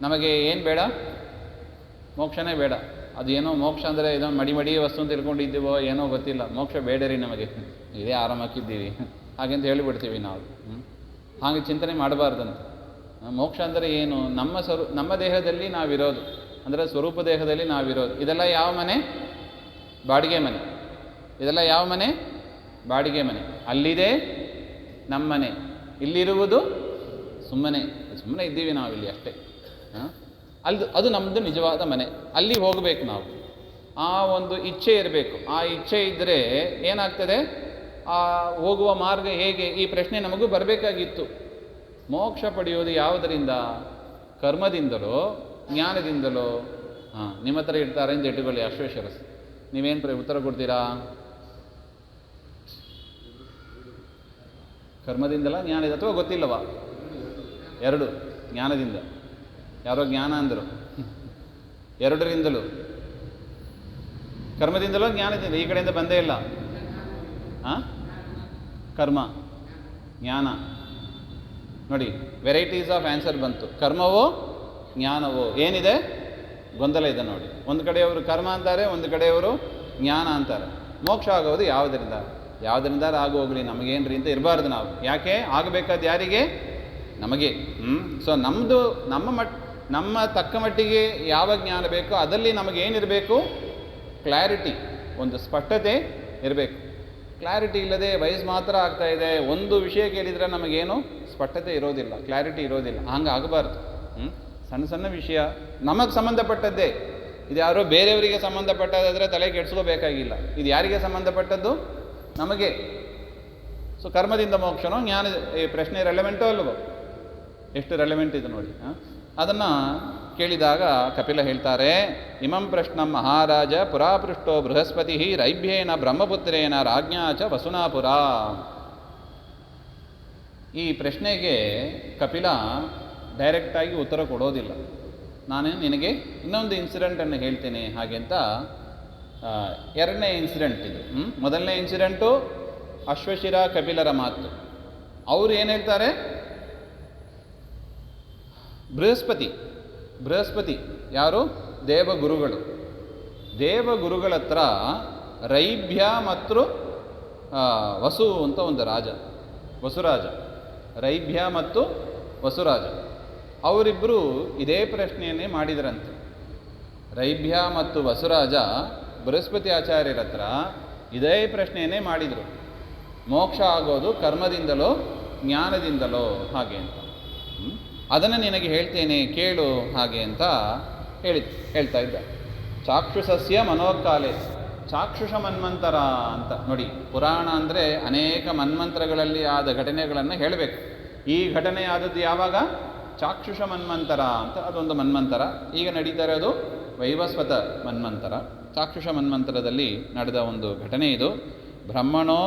ನಮಗೆ ಏನು ಬೇಡ? ಮೋಕ್ಷನೇ ಬೇಡ. ಅದು ಏನೋ ಮೋಕ್ಷ ಅಂದರೆ ಏನೋ ಮಡಿ ವಸ್ತು ಅಂತ ತಿಳ್ಕೊಂಡಿದ್ದೀವೋ ಏನೋ ಗೊತ್ತಿಲ್ಲ. ಮೋಕ್ಷ ಬೇಡ ರೀ ನಮಗೆ, ಇದೇ ಆರಾಮಕ್ಕಿದ್ದೀವಿ ಹಾಗೆಂತ ಹೇಳಿಬಿಡ್ತೀವಿ ನಾವು. ಹಾಗೆ ಚಿಂತನೆ ಮಾಡಬಾರ್ದಂತ. ಮೋಕ್ಷ ಅಂದರೆ ಏನು? ನಮ್ಮ ದೇಹದಲ್ಲಿ ನಾವಿರೋದು, ಅಂದರೆ ಸ್ವರೂಪ ದೇಹದಲ್ಲಿ ನಾವಿರೋದು. ಇದೆಲ್ಲ ಯಾವ ಮನೆ? ಬಾಡಿಗೆ ಮನೆ. ಇದೆಲ್ಲ ಯಾವ ಮನೆ? ಬಾಡಿಗೆ ಮನೆ. ಅಲ್ಲಿದೆ ನಮ್ಮ ಮನೆ, ಇಲ್ಲಿರುವುದು ಸುಮ್ಮನೆ ಇದ್ದೀವಿ ನಾವಿಲ್ಲಿ ಅಷ್ಟೇ. ಅದು ನಮ್ಮದು ನಿಜವಾದ ಮನೆ. ಅಲ್ಲಿ ಹೋಗಬೇಕು ನಾವು. ಆ ಒಂದು ಇಚ್ಛೆ ಇರಬೇಕು. ಆ ಇಚ್ಛೆ ಇದ್ದರೆ ಏನಾಗ್ತದೆ? ಆ ಹೋಗುವ ಮಾರ್ಗ ಹೇಗೆ? ಈ ಪ್ರಶ್ನೆ ನಮಗೂ ಬರಬೇಕಾಗಿತ್ತು. ಮೋಕ್ಷ ಪಡೆಯೋದು ಯಾವುದರಿಂದ? ಕರ್ಮದಿಂದಲೋ ಜ್ಞಾನದಿಂದಲೋ? ನಿಮ್ಮ ಹತ್ರ ಇರ್ತಾರೆ ಅಂತ ಇಟ್ಟುಕೊಳ್ಳಿ ಅಶ್ವೇಶ್ವರಸ್, ನೀವೇನು ಉತ್ತರ ಕೊಡ್ತೀರಾ? ಕರ್ಮದಿಂದಲ ಜ್ಞಾನದಿಂದ ಅಥವಾ ಗೊತ್ತಿಲ್ಲವಾ? ಎರಡು. ಜ್ಞಾನದಿಂದ. ಯಾರೋ ಜ್ಞಾನ ಅಂದರು. ಎರಡರಿಂದಲೂ. ಕರ್ಮದಿಂದಲೋ ಜ್ಞಾನದಿಂದ? ಈ ಕಡೆಯಿಂದ ಬಂದೇ ಇಲ್ಲ. ಕರ್ಮ ಜ್ಞಾನ ನೋಡಿ, ವೆರೈಟೀಸ್ ಆಫ್ ಆನ್ಸರ್ ಬಂತು. ಕರ್ಮವೋ ಜ್ಞಾನವೋ? ಏನಿದೆ? ಗೊಂದಲ ಇದೆ ನೋಡಿ. ಒಂದು ಕಡೆಯವರು ಕರ್ಮ ಅಂತಾರೆ, ಒಂದು ಕಡೆಯವರು ಜ್ಞಾನ ಅಂತಾರೆ. ಮೋಕ್ಷ ಆಗೋದು ಯಾವುದರಿಂದ ಆಗೋಗಲಿ, ನಮಗೇನ್ರಿ ಅಂತ ಇರಬಾರ್ದು ನಾವು. ಯಾಕೆ? ಆಗಬೇಕಾದ ಯಾರಿಗೆ? ನಮಗೆ. ಸೊ ನಮ್ಮ ತಕ್ಕ ಮಟ್ಟಿಗೆ ಯಾವ ಜ್ಞಾನ ಬೇಕೋ ಅದಲ್ಲಿ ನಮಗೇನಿರಬೇಕು? ಕ್ಲಾರಿಟಿ, ಒಂದು ಸ್ಪಷ್ಟತೆ ಇರಬೇಕು. ಕ್ಲಾರಿಟಿ ಇಲ್ಲದೆ ವಯಸ್ಸು ಮಾತ್ರ ಆಗ್ತಾ ಇದೆ. ಒಂದು ವಿಷಯ ಕೇಳಿದರೆ ನಮಗೇನು ಸ್ಪಷ್ಟತೆ ಇರೋದಿಲ್ಲ, ಕ್ಲಾರಿಟಿ ಇರೋದಿಲ್ಲ. ಹಂಗೆ ಆಗಬಾರ್ದು. ಸಣ್ಣ ವಿಷಯ ನಮಗೆ ಸಂಬಂಧಪಟ್ಟದ್ದೇ. ಇದು ಯಾರೋ ಬೇರೆಯವರಿಗೆ ಸಂಬಂಧಪಟ್ಟದಾದರೆ ತಲೆ ಕೆಡಿಸ್ಕೋಬೇಕಾಗಿಲ್ಲ. ಇದು ಯಾರಿಗೆ ಸಂಬಂಧಪಟ್ಟದ್ದು? ನಮಗೆ. ಸೊ ಕರ್ಮದಿಂದ ಮೋಕ್ಷನೋ ಜ್ಞಾನ? ಈ ಪ್ರಶ್ನೆ ರೆಲೆವೆಂಟೋ ಅಲ್ವೋ? ಎಷ್ಟು ರೆಲೆವೆಂಟ್ ಇದು ನೋಡಿ. ಅದನ್ನು ಕೇಳಿದಾಗ ಕಪಿಲ ಹೇಳ್ತಾರೆ, ಇಮಂ ಪ್ರಶ್ನಂ ಮಹಾರಾಜ ಪುರಾಪೃಷ್ಟೋ ಬೃಹಸ್ಪತಿ ರೈಭ್ಯೇನ ಬ್ರಹ್ಮಪುತ್ರೇನ ರಾಜ್ಞಾ ಚ ವಸುನಾಪುರ. ಈ ಪ್ರಶ್ನೆಗೆ ಕಪಿಲ ಡೈರೆಕ್ಟಾಗಿ ಉತ್ತರ ಕೊಡೋದಿಲ್ಲ. ನಾನು ನಿನಗೆ ಇನ್ನೊಂದು ಇನ್ಸಿಡೆಂಟನ್ನು ಹೇಳ್ತೇನೆ ಹಾಗೆ ಅಂತ. ಎರಡನೇ ಇನ್ಸಿಡೆಂಟ್ ಇದು. ಮೊದಲನೇ ಇನ್ಸಿಡೆಂಟು ಅಶ್ವಶಿರ ಕಪಿಲರ ಮಾತು. ಅವರು ಏನು ಹೇಳ್ತಾರೆ? ಬೃಹಸ್ಪತಿ ಯಾರು? ದೇವಗುರುಗಳ ಹತ್ರ ರೈಭ್ಯ ಮತ್ತು ವಸು ಅಂತ ಒಂದು ರಾಜ, ವಸುರಾಜ. ರೈಭ್ಯ ಮತ್ತು ವಸುರಾಜ ಅವರಿಬ್ಬರು ಇದೇ ಪ್ರಶ್ನೆಯನ್ನೇ ಮಾಡಿದರಂತೆ. ರೈಭ್ಯ ಮತ್ತು ವಸುರಾಜ ಬೃಹಸ್ಪತಿ ಆಚಾರ್ಯರ ಹತ್ರ ಇದೇ ಪ್ರಶ್ನೆಯನ್ನೇ ಮಾಡಿದರು. ಮೋಕ್ಷ ಆಗೋದು ಕರ್ಮದಿಂದಲೋ ಜ್ಞಾನದಿಂದಲೋ ಹಾಗೆ ಅಂತ. ಅದನ್ನು ನಿನಗೆ ಹೇಳ್ತೇನೆ ಕೇಳು ಹಾಗೆ ಅಂತ ಹೇಳ್ತಾ ಇದ್ದ. ಚಾಕ್ಷುಷಸ್ಯ ಮನೋಕಾಲೆ, ಚಾಕ್ಷುಷ ಮನ್ವಂತರ ಅಂತ ನೋಡಿ. ಪುರಾಣ ಅಂದರೆ ಅನೇಕ ಮನ್ವಂತರಗಳಲ್ಲಿ ಆದ ಘಟನೆಗಳನ್ನು ಹೇಳಬೇಕು. ಈ ಘಟನೆ ಆದದ್ದು ಯಾವಾಗ? ಚಾಕ್ಷುಷ ಮನ್ವಂತರ ಅಂತ ಅದೊಂದು ಮನ್ವಂತರ. ಈಗ ನಡೀತಾ ಇರೋದು ವೈವಸ್ವತ ಮನ್ವಂತರ. ಚಾಕ್ಷುಷ ಮನ್ವಂತರದಲ್ಲಿ ನಡೆದ ಒಂದು ಘಟನೆ ಇದು. ಬ್ರಹ್ಮಣೋ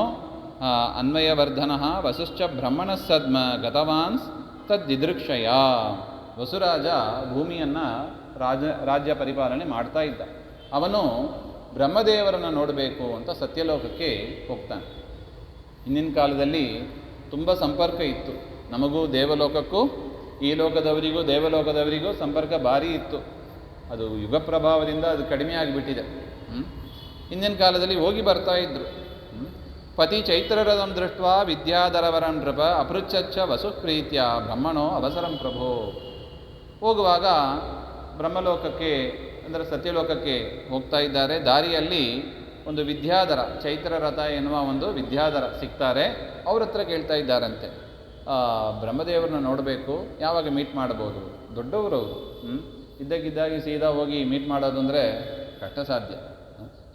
ಅನ್ವಯವರ್ಧನ ವಸುಶ್ಚ ಬ್ರಹ್ಮಣ ಸದ್ಮ ಗತವಾನ್ಸ್ ತದ್ದಿದೃಕ್ಷಯ. ವಸುರಾಜ ಭೂಮಿಯನ್ನು ರಾಜ್ಯ ಪರಿಪಾಲನೆ ಮಾಡ್ತಾ ಇದ್ದ. ಅವನು ಬ್ರಹ್ಮದೇವರನ್ನು ನೋಡಬೇಕು ಅಂತ ಸತ್ಯಲೋಕಕ್ಕೆ ಹೋಗ್ತಾನೆ. ಹಿಂದಿನ ಕಾಲದಲ್ಲಿ ತುಂಬ ಸಂಪರ್ಕ ಇತ್ತು. ನಮಗೂ ದೇವಲೋಕಕ್ಕೂ, ಈ ಲೋಕದವರಿಗೂ ದೇವಲೋಕದವರಿಗೂ ಸಂಪರ್ಕ ಭಾರಿ ಇತ್ತು. ಅದು ಯುಗ ಪ್ರಭಾವದಿಂದ ಅದು ಕಡಿಮೆ ಆಗಿಬಿಟ್ಟಿದೆ. ಹಿಂದಿನ ಕಾಲದಲ್ಲಿ ಹೋಗಿ ಬರ್ತಾ ಇದ್ದರು. ಪತಿ ಚೈತ್ರರಥಂ ದೃಷ್ಟ ವಿದ್ಯಾಧರವರಂ ನೃಪ ಅಪೃಚ್ಛಚ್ಚ ವಸುಪ್ರೀತ್ಯ ಬ್ರಹ್ಮಣೋ ಅವಸರಂ ಪ್ರಭೋ. ಹೋಗುವಾಗ ಬ್ರಹ್ಮಲೋಕಕ್ಕೆ ಅಂದರೆ ಸತ್ಯಲೋಕಕ್ಕೆ ಹೋಗ್ತಾ ಇದ್ದಾರೆ. ದಾರಿಯಲ್ಲಿ ಒಂದು ವಿದ್ಯಾಧರ, ಚೈತ್ರರಥ ಎನ್ನುವ ಒಂದು ವಿದ್ಯಾಧರ ಸಿಗ್ತಾರೆ. ಅವ್ರ ಹತ್ರ ಕೇಳ್ತಾ ಇದ್ದಾರಂತೆ, ಬ್ರಹ್ಮದೇವರನ್ನ ನೋಡಬೇಕು, ಯಾವಾಗ ಮೀಟ್ ಮಾಡ್ಬೋದು? ದೊಡ್ಡವರು ಅವರು, ಇದ್ದಕ್ಕಿದ್ದಾಗಿ ಸೀದಾ ಹೋಗಿ ಮೀಟ್ ಮಾಡೋದು ಅಂದರೆ ಕಷ್ಟ ಸಾಧ್ಯ.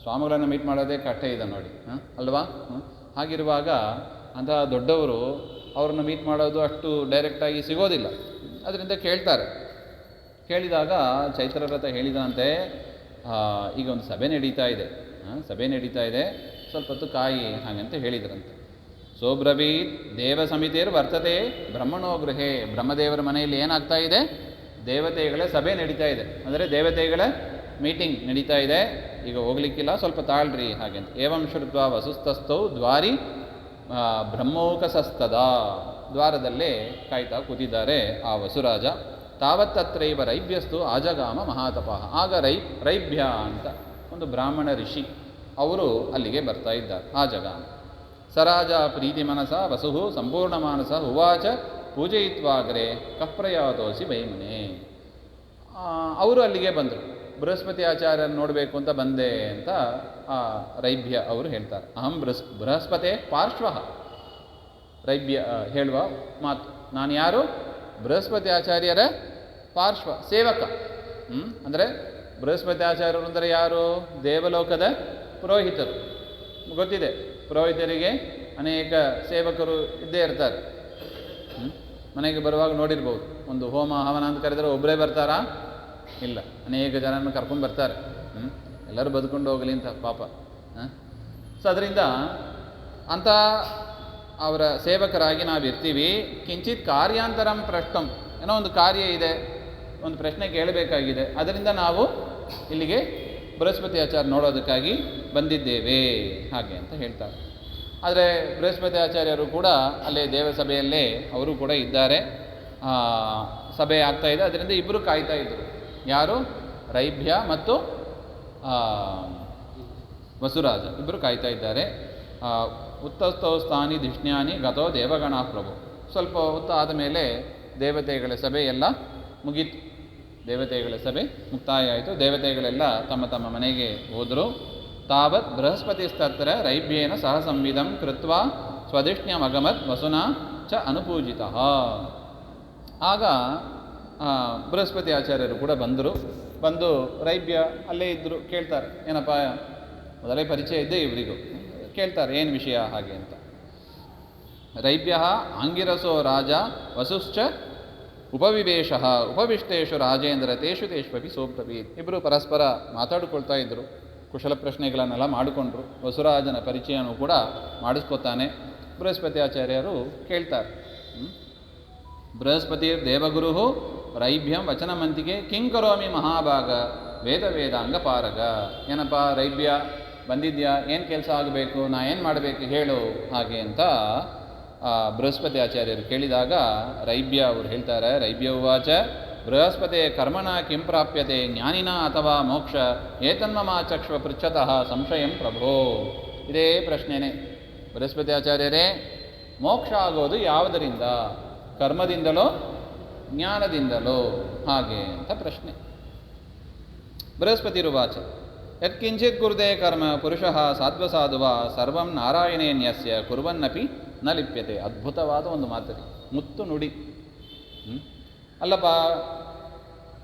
ಸ್ವಾಮಿಗಳನ್ನು ಮೀಟ್ ಮಾಡೋದೇ ಕಷ್ಟ ಇದೆ ನೋಡಿ, ಅಲ್ವಾ? ಹಾಗಿರುವಾಗ ಅಂತಹ ದೊಡ್ಡವರು ಅವ್ರನ್ನ ಮೀಟ್ ಮಾಡೋದು ಅಷ್ಟು ಡೈರೆಕ್ಟಾಗಿ ಸಿಗೋದಿಲ್ಲ. ಅದರಿಂದ ಕೇಳ್ತಾರೆ. ಕೇಳಿದಾಗ ಚೈತ್ರರಥ ಹೇಳಿದಂತೆ, ಈಗ ಒಂದು ಸಭೆ ನಡೀತಾ ಇದೆ, ಸ್ವಲ್ಪ ಹೊತ್ತು ಕಾಯಿ ಹಾಗಂತ ಹೇಳಿದ್ರಂತೆ. ಸೋಬ್ರವೀತ್ ದೇವ ಸಮಿತಿಯರು ವರ್ತತೆ ಬ್ರಹ್ಮಣೋ ಗೃಹೇ. ಬ್ರಹ್ಮದೇವರ ಮನೆಯಲ್ಲಿ ಏನಾಗ್ತಾ ಇದೆ? ದೇವತೆಗಳ ಸಭೆ ನಡೀತಾ ಇದೆ, ಅಂದರೆ ದೇವತೆಗಳ ಮೀಟಿಂಗ್ ನಡೀತಾ ಇದೆ, ಈಗ ಹೋಗ್ಲಿಕ್ಕಿಲ್ಲ, ಸ್ವಲ್ಪ ತಾಳ್ರಿ ಹಾಗೆಂತ. ಏವಂ ಶ್ರುತ್ವ ವಸುಸ್ತಸ್ಥೌ ದ್ವಾರಿ ಬ್ರಹ್ಮೋಕಸಸ್ತದ. ದ್ವಾರದಲ್ಲೇ ಕಾಯ್ತಾ ಕೂತಿದ್ದಾರೆ ಆ ವಸುರಾಜ. ತಾವತ್ತತ್ರೈವ ರೈಭ್ಯಸ್ತು ಆಜಗಾಮ ಮಹಾತಪಃ. ಆಗ ರೈಭ್ಯ ಅಂತ ಒಂದು ಬ್ರಾಹ್ಮಣ ಋಷಿ, ಅವರು ಅಲ್ಲಿಗೆ ಬರ್ತಾ ಇದ್ದಾರೆ. ಆಜಗಾಮ ಸರಾಜ ಪ್ರೀತಿ ಮನಸ ವಸು ಸಂಪೂರ್ಣ ಮಾನಸ ಉವಾಚ ಪೂಜಯಿತ್ವಾಗ್ರೆ ಕಪ್ರಯಾತೋಸಿ ವೈಮನೆ. ಅವರು ಅಲ್ಲಿಗೆ ಬಂದರು. ಬೃಹಸ್ಪತಿ ಆಚಾರ್ಯರನ್ನು ನೋಡಬೇಕು ಅಂತ ಬಂದೆ ಅಂತ ಆ ರೈಭ್ಯ ಅವರು ಹೇಳ್ತಾರೆ. ಅಹಂ ಬೃಹಸ್ಪತಿ ಪಾರ್ಶ್ವ. ರೈಭ್ಯ ಹೇಳುವ ಮಾತು, ನಾನು ಯಾರು? ಬೃಹಸ್ಪತಿ ಆಚಾರ್ಯರ ಪಾರ್ಶ್ವ ಸೇವಕ. ಅಂದರೆ ಬೃಹಸ್ಪತಿ ಆಚಾರ್ಯರು ಅಂದರೆ ಯಾರು? ದೇವಲೋಕದ ಪುರೋಹಿತರು. ಗೊತ್ತಿದೆ, ಪುರೋಹಿತರಿಗೆ ಅನೇಕ ಸೇವಕರು ಇದ್ದೇ ಇರ್ತಾರೆ. ಮನೆಗೆ ಬರುವಾಗ ನೋಡಿರ್ಬೋದು, ಒಂದು ಹೋಮ ಹವನ ಅಂತ ಕರೆದರೆ ಒಬ್ಬರೇ ಬರ್ತಾರಾ? ಇಲ್ಲ, ಅನೇಕ ಜನರನ್ನು ಕರ್ಕೊಂಡು ಬರ್ತಾರೆ. ಎಲ್ಲರೂ ಬದುಕೊಂಡು ಹೋಗಲಿ ಅಂತ ಪಾಪ. ಸೊ ಅದರಿಂದ ಅಂಥ ಅವರ ಸೇವಕರಾಗಿ ನಾವು ಇರ್ತೀವಿ. ಕಿಂಚಿತ್ ಕಾರ್ಯಾಂತರಂ ಪ್ರಶ್ನಂ, ಏನೋ ಒಂದು ಕಾರ್ಯ ಇದೆ, ಒಂದು ಪ್ರಶ್ನೆ ಕೇಳಬೇಕಾಗಿದೆ, ಅದರಿಂದ ನಾವು ಇಲ್ಲಿಗೆ ಬೃಹಸ್ಪತಿ ಆಚಾರ್ಯ ನೋಡೋದಕ್ಕಾಗಿ ಬಂದಿದ್ದೇವೆ ಹಾಗೆ ಅಂತ ಹೇಳ್ತಾರೆ. ಆದರೆ ಬೃಹಸ್ಪತಿ ಆಚಾರ್ಯರು ಕೂಡ ಅಲ್ಲೇ ದೇವಸಭೆಯಲ್ಲೇ ಅವರು ಕೂಡ ಇದ್ದಾರೆ. ಸಭೆ ಆಗ್ತಾ ಇದೆ, ಅದರಿಂದ ಇಬ್ಬರು ಕಾಯ್ತಾ ಇದ್ದರು. ಯಾರು? ರೈಭ್ಯ ಮತ್ತು ವಸುರಾಜ ಇಬ್ಬರು ಕಾಯ್ತಾ ಇದ್ದಾರೆ. ಉತ್ತಸ್ಥೌ ಸ್ಥಾನಿ ಧಿಷ್ಣ್ಯಾನಿ ಗತೋ ದೇವಗಣ ಪ್ರಭು. ಸ್ವಲ್ಪ ಹೊತ್ತು ಆದ ಮೇಲೆ ದೇವತೆಗಳ ಸಭೆ ಎಲ್ಲ ಮುಗೀತು. ದೇವತೆಗಳ ಸಭೆ ಮುಕ್ತಾಯ ಆಯಿತು. ದೇವತೆಗಳೆಲ್ಲ ತಮ್ಮ ತಮ್ಮ ಮನೆಗೆ ಹೋದರು. ತಾವತ್ ಬೃಹಸ್ಪತಿಸ್ತತ್ರ ರೈಭ್ಯೇನ ಸಹ ಸಂವಿಧಂ ಕೃತ್ವ ಸ್ವಧಿಷ್ಣ್ಯಮಗಮತ್ ವಸುನಾ ಚ ಅನುಪೂಜಿತ. ಆಗ ಬೃಹಸ್ಪತಿ ಆಚಾರ್ಯರು ಕೂಡ ಬಂದು ರೈಭ್ಯ ಅಲ್ಲೇ ಇದ್ದರು. ಕೇಳ್ತಾರೆ, ಏನಪ್ಪ, ಮೊದಲೇ ಪರಿಚಯ ಇದ್ದೇ ಇವರಿಗೂ. ಕೇಳ್ತಾರೆ, ಏನು ವಿಷಯ ಹಾಗೆ ಅಂತ. ರೈಭ್ಯ ಆಂಗಿರಸೋ ರಾಜ ವಸುಶ್ಚ ಉಪವಿವೇಶ ಉಪವಿಷ್ಟೇಶು ರಾಜೇಂದ್ರ ತೇಷು ತೇಷ್ವಪಿ ಸೋಬ್ರವೀತ್. ಇಬ್ಬರು ಪರಸ್ಪರ ಮಾತಾಡಿಕೊಳ್ತಾ ಇದ್ದರು, ಕುಶಲ ಪ್ರಶ್ನೆಗಳನ್ನೆಲ್ಲ ಮಾಡಿಕೊಂಡ್ರು. ವಸುರಾಜನ ಪರಿಚಯನೂ ಕೂಡ ಮಾಡಿಸ್ಕೊತಾನೆ. ಬೃಹಸ್ಪತಿ ಆಚಾರ್ಯರು ಕೇಳ್ತಾರೆ, ಬೃಹಸ್ಪತಿ ದೇವಗುರು ರೈಭ್ಯಂ ವಚನಮಂತಿಗೆ ಕಿಂಕರೋಮಿ ಮಹಾಭಾಗ ವೇದಾಂಗ ಪಾರಗ. ಏನಪ್ಪ ರೈಭ್ಯ ಬಂದಿದ್ಯಾ, ಏನು ಕೆಲಸ ಆಗಬೇಕು, ನಾ ಏನು ಮಾಡಬೇಕು ಹೇಳು ಹಾಗೆ ಅಂತ ಬೃಹಸ್ಪತಿ ಆಚಾರ್ಯರು ಕೇಳಿದಾಗ ರೈಭ್ಯ ಅವರು ಹೇಳ್ತಾರೆ, ರೈಭ್ಯ ಉವಾಚ ಬೃಹಸ್ಪತಿ ಕರ್ಮಣ ಕಿಂ ಪ್ರಾಪ್ಯತೆ ಜ್ಞಾನಿನ ಅಥವಾ ಮೋಕ್ಷ ಏತನ್ಮಮ ಚಕ್ಷ್ವ ಪೃಚ್ಛತಃ ಸಂಶಯಂ ಪ್ರಭೋ. ಇದೇ ಪ್ರಶ್ನೆನೇ. ಬೃಹಸ್ಪತಿ ಆಚಾರ್ಯರೇ, ಮೋಕ್ಷ ಆಗೋದು ಯಾವುದರಿಂದ? ಕರ್ಮದಿಂದಲೋ ಜ್ಞಾನದಿಂದಲೋ ಹಾಗೆ ಅಂತ ಪ್ರಶ್ನೆ. ಬೃಹಸ್ಪತಿ ರುವಾಚ ಯತ್ಕಿಂಚಿತ್ ಕುರುದೇ ಕರ್ಮ ಪುರುಷಃ ಸಾಧ್ವಸಾಧುವ ಸರ್ವಂ ನಾರಾಯಣೇನ್ಯಸ್ಯ ಕುರ್ವನ್ನಪಿ ನ ಲಿಪ್ಯತೆ. ಅದ್ಭುತವಾದ ಒಂದು ಮಾತರಿ, ಮುತ್ತು ನುಡಿ. ಅಲ್ಲಪ್ಪ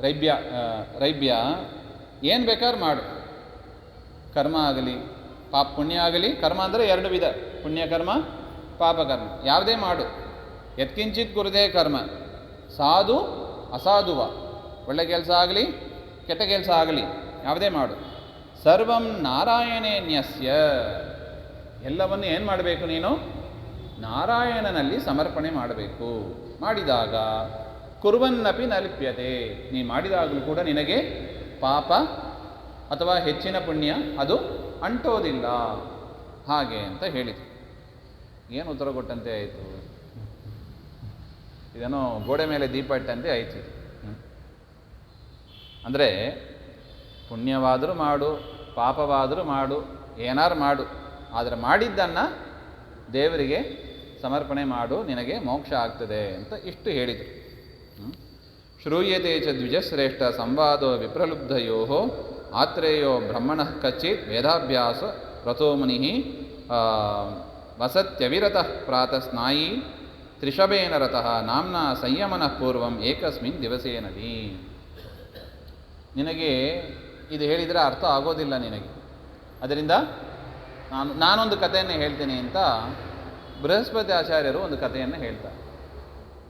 ರೈಭ್ಯ ಏನು ಬೇಕಾದ್ರೂ ಮಾಡು, ಕರ್ಮ ಆಗಲಿ ಪುಣ್ಯ ಆಗಲಿ. ಕರ್ಮ ಅಂದರೆ ಎರಡು ವಿಧ, ಪುಣ್ಯಕರ್ಮ ಪಾಪಕರ್ಮ. ಯಾವುದೇ ಮಾಡು, ಯತ್ಕಿಂಚಿತ್ ಕುರುದೇ ಕರ್ಮ, ಸಾಧು ಅಸಾಧುವ, ಒಳ್ಳೆ ಕೆಲಸ ಆಗಲಿ ಕೆಟ್ಟ ಕೆಲಸ ಆಗಲಿ ಯಾವುದೇ ಮಾಡು. ಸರ್ವಂ ನಾರಾಯಣೇನ್ಯಸ್ಯ, ಎಲ್ಲವನ್ನು ಏನು ಮಾಡಬೇಕು ನೀನು? ನಾರಾಯಣನಲ್ಲಿ ಸಮರ್ಪಣೆ ಮಾಡಬೇಕು. ಮಾಡಿದಾಗ ಕುರ್ವನ್ನಪಿ ನ ಲಿಪ್ಯತೆ, ನೀ ಮಾಡಿದಾಗಲೂ ಕೂಡ ನಿನಗೆ ಪಾಪ ಅಥವಾ ಹೆಚ್ಚಿನ ಪುಣ್ಯ ಅದು ಅಂಟೋದಿಲ್ಲ ಹಾಗೆ ಅಂತ ಹೇಳಿತು. ಏನು ಉತ್ತರ ಕೊಟ್ಟಂತೆ ಆಯಿತು? ಇದೇನೋ ಗೋಡೆ ಮೇಲೆ ದೀಪ ಇಟ್ಟಂತೆ ಆಯಿತು. ಅಂದರೆ ಪುಣ್ಯವಾದರೂ ಮಾಡು, ಪಾಪವಾದರೂ ಮಾಡು, ಏನಾರು ಮಾಡು, ಆದರೆ ಮಾಡಿದ್ದನ್ನು ದೇವರಿಗೆ ಸಮರ್ಪಣೆ ಮಾಡು, ನಿನಗೆ ಮೋಕ್ಷ ಆಗ್ತದೆ ಅಂತ ಇಷ್ಟು ಹೇಳಿದರು. ಶ್ರೂಯತೆ ಚ ದ್ವಿಜಶ್ರೇಷ್ಠ ಸಂವಾದೋ ವಿಪ್ರಲುಬ್ಧಯೋ ಆತ್ರೇಯೋ ಬ್ರಹ್ಮಣಃ ಕಚ್ಚಿತ್ ವೇದಾಭ್ಯಾಸ ರಥೋ ಮುನಿ ವಸತ್ಯವಿರತಃ ಪ್ರಾತಸ್ನಾಯಿ ತ್ರಿಷಭೇನ ರತಃ ನಾಮ್ನಾ ಸಂಯಮನಃ ಪೂರ್ವಂ ಏಕಸ್ಮಿನ್ ದಿವಸೇನದಿ. ನಿನಗೆ ಇದು ಹೇಳಿದರೆ ಅರ್ಥ ಆಗೋದಿಲ್ಲ ನಿನಗೆ, ಅದರಿಂದ ನಾನೊಂದು ಕಥೆಯನ್ನು ಹೇಳ್ತೀನಿ ಅಂತ ಬೃಹಸ್ಪತಿ ಆಚಾರ್ಯರು ಒಂದು ಕಥೆಯನ್ನು ಹೇಳ್ತಾರೆ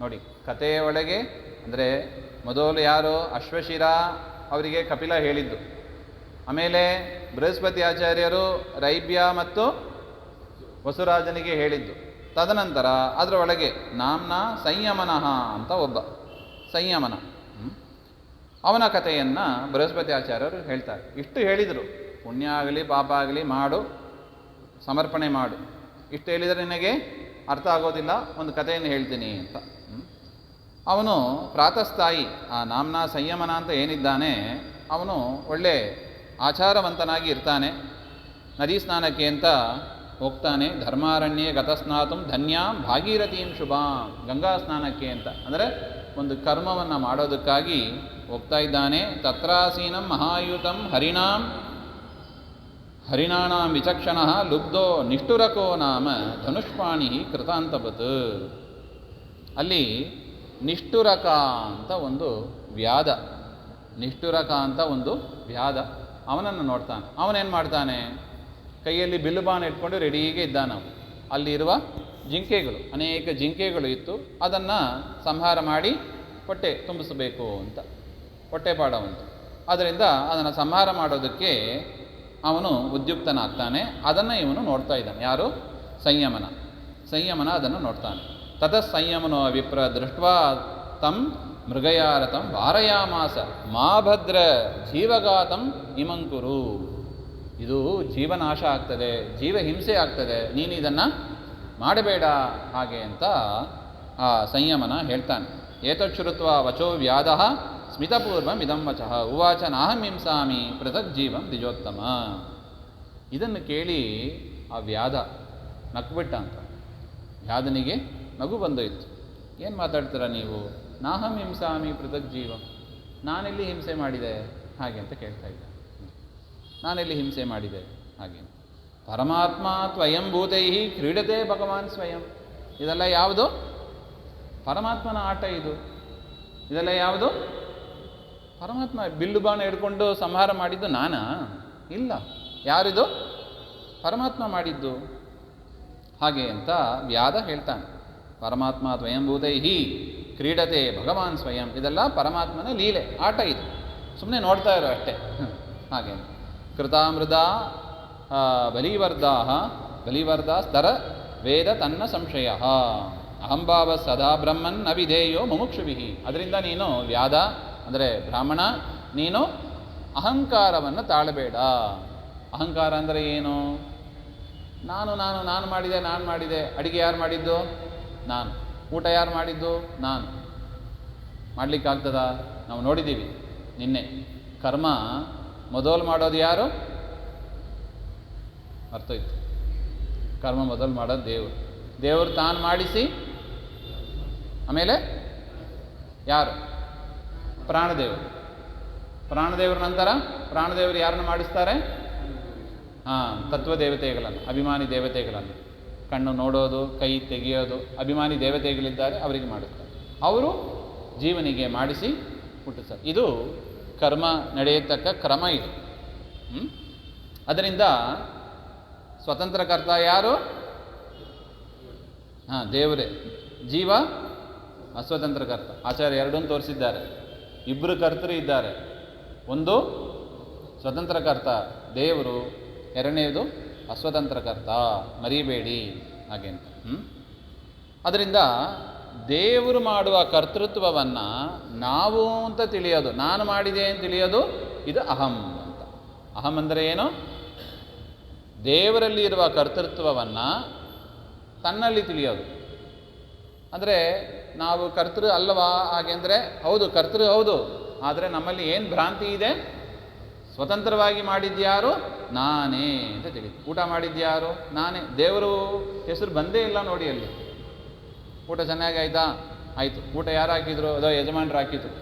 ನೋಡಿ. ಕಥೆಯ ಒಳಗೆ ಅಂದರೆ ಮೊದಲು ಯಾರು ಅಶ್ವಶಿರ ಅವರಿಗೆ ಕಪಿಲ ಹೇಳಿದ್ದು, ಆಮೇಲೆ ಬೃಹಸ್ಪತಿ ಆಚಾರ್ಯರು ರೈಬ್ಯ ಮತ್ತು ವಸುರಾಜನಿಗೆ ಹೇಳಿದ್ದು, ತದನಂತರ ಅದರ ಒಳಗೆ ನಾಮ್ನ ಸಂಯಮನಃ ಅಂತ ಒಬ್ಬ ಸಂಯಮನ, ಅವನ ಕಥೆಯನ್ನು ಬೃಹಸ್ಪತಿ ಆಚಾರ್ಯರು ಹೇಳ್ತಾರೆ. ಇಷ್ಟು ಹೇಳಿದರು, ಪುಣ್ಯ ಆಗಲಿ ಪಾಪ ಆಗಲಿ ಮಾಡು, ಸಮರ್ಪಣೆ ಮಾಡು, ಇಷ್ಟು ಹೇಳಿದರೆ ನಿನಗೆ ಅರ್ಥ ಆಗೋದಿಲ್ಲ, ಒಂದು ಕಥೆಯನ್ನು ಹೇಳ್ತೀನಿ ಅಂತ. ಅವನು ಪ್ರಾತಸ್ಥಾಯಿ, ಆ ನಾಮ್ನ ಸಂಯಮನ ಅಂತ ಏನಿದ್ದಾನೆ ಅವನು ಒಳ್ಳೆ ಆಚಾರವಂತನಾಗಿ ಇರ್ತಾನೆ. ನದಿ ಸ್ನಾನಕ್ಕೆ ಅಂತ ಹೋಗ್ತಾನೆ. ಧರ್ಮಾರಣ್ಯೇ ಗತಸ್ನಾತುಂ ಧನ್ಯಾಂ ಭಾಗೀರಥೀಂ ಶುಭಾಂ, ಗಂಗಾ ಸ್ನಾನಕ್ಕೆ ಅಂತ ಅಂದರೆ ಒಂದು ಕರ್ಮವನ್ನು ಮಾಡೋದಕ್ಕಾಗಿ ಹೋಗ್ತಾ ಇದ್ದಾನೆ. ತತ್ರಾಸೀನಂ ಮಹಾಯುತಂ ಹರಿಣಾನಾಂ ವಿಚಕ್ಷಣಃ ಲುಬ್ಧೋ ನಿಷ್ಠುರಕೋ ನಾಮ ಧನುಷ್ಪಾಣಿ ಕೃತಾಂತವತ್. ಅಲ್ಲಿ ನಿಷ್ಠುರಕ ಅಂತ ಒಂದು ವ್ಯಾಧ, ನಿಷ್ಠುರಕ ಅಂತ ಒಂದು ವ್ಯಾಧ ಅವನನ್ನು ನೋಡ್ತಾನೆ. ಅವನೇನು ಮಾಡ್ತಾನೆ, ಕೈಯಲ್ಲಿ ಬಿಲ್ಲುಬಾಣ ಇಟ್ಕೊಂಡು ರೆಡಿಗೆ ಇದ್ದಾನ. ಅಲ್ಲಿರುವ ಜಿಂಕೆಗಳು, ಅನೇಕ ಜಿಂಕೆಗಳು ಇತ್ತು, ಅದನ್ನು ಸಂಹಾರ ಮಾಡಿ ಹೊಟ್ಟೆ ತುಂಬಿಸಬೇಕು ಅಂತ, ಹೊಟ್ಟೆಪಾಡವಂತ. ಅದರಿಂದ ಅದನ್ನು ಸಂಹಾರ ಮಾಡೋದಕ್ಕೆ ಅವನು ಉದ್ಯುಕ್ತನಾಗ್ತಾನೆ. ಅದನ್ನು ಇವನು ನೋಡ್ತಾ ಇದ್ದಾನೆ. ಯಾರು? ಸಂಯಮನ ಅದನ್ನು ನೋಡ್ತಾನೆ. ತತಃ ಸಂಯಮನೋ ವಿಪ್ರ ದೃಷ್ಟ್ವಾ ತಂ ಮೃಗಯಾರತಂ ವಾರಯಾಮಾಸ ಮಾ ಭದ್ರ ಜೀವಘಾತಂ ಇಮಂಕುರು. ಇದು ಜೀವನಾಶ ಆಗ್ತದೆ, ಜೀವ ಹಿಂಸೆ ಆಗ್ತದೆ, ನೀನು ಇದನ್ನು ಮಾಡಬೇಡ ಹಾಗೆ ಅಂತ ಆ ಸಂಯಮನ ಹೇಳ್ತಾನೆ. ಏತಚ್ಛ್ರುತ್ವ ವಚೋ ವ್ಯಾಧ ಸ್ಮಿತಪೂರ್ವಂ ಇದಂ ವಚಃ ಉವಾಚ ನಾಹಂ ಹಿಂಸಾಮಿ ಪೃಥಕ್ ಜೀವಂ ದ್ವಿಜೋತ್ತಮ. ಇದನ್ನು ಕೇಳಿ ಆ ವ್ಯಾಧ ನಕ್ಬಿಟ್ಟ ಅಂತ. ವ್ಯಾಧನಿಗೆ ನಗು ಬಂದೋಯ್ತು. ಏನು ಮಾತಾಡ್ತೀರಾ ನೀವು? ನಾಹಂ ಹಿಂಸಾಮಿ ಪೃಥಕ್ ಜೀವಂ, ನಾನೆಲ್ಲಿ ಹಿಂಸೆ ಮಾಡಿದೆ ಹಾಗೆ ಅಂತ ಕೇಳ್ತಾ ಇದ್ದ. ನಾನೆಲ್ಲಿ ಹಿಂಸೆ ಮಾಡಿದೆ ಹಾಗೆ. ಪರಮಾತ್ಮ ತ್ವಯಂಭೂತೈ ಕ್ರೀಡತೆ ಭಗವಾನ್ ಸ್ವಯಂ. ಇದೆಲ್ಲ ಯಾವುದು? ಪರಮಾತ್ಮನ ಆಟ ಇದು. ಇದೆಲ್ಲ ಯಾವುದು? ಪರಮಾತ್ಮ ಬಿಲ್ಲು ಬಾಣ ಹಿಡ್ಕೊಂಡು ಸಂಹಾರ ಮಾಡಿದ್ದು ನಾನಾ? ಇಲ್ಲ. ಯಾರಿದು? ಪರಮಾತ್ಮ ಮಾಡಿದ್ದು ಹಾಗೆ ಅಂತ ವ್ಯಾಧ ಹೇಳ್ತಾನೆ. ಪರಮಾತ್ಮ ತ್ವಯಂಭೂತೈ ಕ್ರೀಡತೆ ಭಗವಾನ್ ಸ್ವಯಂ. ಇದೆಲ್ಲ ಪರಮಾತ್ಮನ ಲೀಲೆ, ಆಟ ಇದು. ಸುಮ್ಮನೆ ನೋಡ್ತಾ ಇರೋ ಅಷ್ಟೇ ಹಾಗೆ. ಕೃತಾಮೃದ ಬಲಿವರ್ಧ ಸ್ತರ ವೇದ ತನ್ನ ಸಂಶಯ ಅಹಂಭಾವ ಸದಾ ಬ್ರಹ್ಮನ್ ನ ವಿಧೇಯೋ ಮುಮುಕ್ಷುಭಿ. ಅದರಿಂದ ನೀನು ವ್ಯಾಧ ಅಂದರೆ ಬ್ರಾಹ್ಮಣ, ನೀನು ಅಹಂಕಾರವನ್ನು ತಾಳಬೇಡ. ಅಹಂಕಾರ ಅಂದರೆ ಏನು? ನಾನು ಮಾಡಿದೆ. ಅಡಿಗೆ ಯಾರು ಮಾಡಿದ್ದು? ನಾನು. ಊಟ ಯಾರು ಮಾಡಿದ್ದು? ನಾನು. ಮಾಡಲಿಕ್ಕಾಗ್ತದ? ನಾವು ನೋಡಿದ್ದೀವಿ ನಿನ್ನೆ. ಕರ್ಮ ಮೊದಲು ಮಾಡೋದು ಯಾರು? ಅರ್ಥೋಯ್ತು. ಕರ್ಮ ಮೊದಲು ಮಾಡೋದು ದೇವರು ತಾನು ಮಾಡಿಸಿ, ಆಮೇಲೆ ಯಾರು? ಪ್ರಾಣದೇವರು ನಂತರ ಪ್ರಾಣದೇವರು ಯಾರನ್ನು ಮಾಡಿಸ್ತಾರೆ? ತತ್ವದೇವತೆಗಳನ್ನು, ಅಭಿಮಾನಿ ದೇವತೆಗಳನ್ನು. ಕಣ್ಣು ನೋಡೋದು, ಕೈ ತೆಗೆಯೋದು, ಅಭಿಮಾನಿ ದೇವತೆಗಳಿದ್ದಾರೆ, ಅವರಿಗೆ ಮಾಡುತ್ತಾರೆ. ಅವರು ಜೀವನಿಗೆ ಮಾಡಿಸಿ ಹುಟ್ಟಿಸ್ತಾರೆ. ಇದು ಕರ್ಮ ನಡೆಯತಕ್ಕ ಕ್ರಮ ಇದು. ಅದರಿಂದ ಸ್ವತಂತ್ರಕರ್ತ ಯಾರು? ದೇವರೇ. ಜೀವ ಅಸ್ವತಂತ್ರಕರ್ತ. ಆಚಾರ್ಯ ಎರಡನ್ನು ತೋರಿಸಿದ್ದಾರೆ. ಇಬ್ಬರು ಕರ್ತರು ಇದ್ದಾರೆ. ಒಂದು ಸ್ವತಂತ್ರಕರ್ತ ದೇವರು, ಎರಡನೇದು ಅಸ್ವತಂತ್ರಕರ್ತ, ಮರಿಬೇಡಿ ಹಾಗೆ ಅಂತ. ಅದರಿಂದ ದೇವರು ಮಾಡುವ ಕರ್ತೃತ್ವವನ್ನು ನಾವು ಅಂತ ತಿಳಿಯೋದು, ನಾನು ಮಾಡಿದೆ ಅಂತ ತಿಳಿಯೋದು, ಇದು ಅಹಂ ಅಂತ. ಅಹಂ ಅಂದರೆ ಏನು? ದೇವರಲ್ಲಿ ಇರುವ ಕರ್ತೃತ್ವವನ್ನು ತನ್ನಲ್ಲಿ ತಿಳಿಯೋದು. ಅಂದರೆ ನಾವು ಕರ್ತೃ ಅಲ್ಲವಾ ಹಾಗೆ ಅಂದರೆ ಹೌದು, ಕರ್ತೃ ಹೌದು. ಆದರೆ ನಮ್ಮಲ್ಲಿ ಏನು ಭ್ರಾಂತಿ ಇದೆ? ಸ್ವತಂತ್ರವಾಗಿ ಮಾಡಿದ್ಯಾರು? ನಾನೇ ಅಂತ ತಿಳಿದು. ಊಟ ಮಾಡಿದ್ಯಾರು? ನಾನೇ. ದೇವರು ಹೆಸರು ಬಂದೇ ಇಲ್ಲ ನೋಡಿ ಅಲ್ಲಿ. ಊಟ ಚೆನ್ನಾಗಿ ಆಯಿತಾ? ಆಯಿತು. ಊಟ ಯಾರು ಹಾಕಿದ್ರು? ಅದೋ ಯಜಮಾನ್ರು ಹಾಕಿದ್ರು.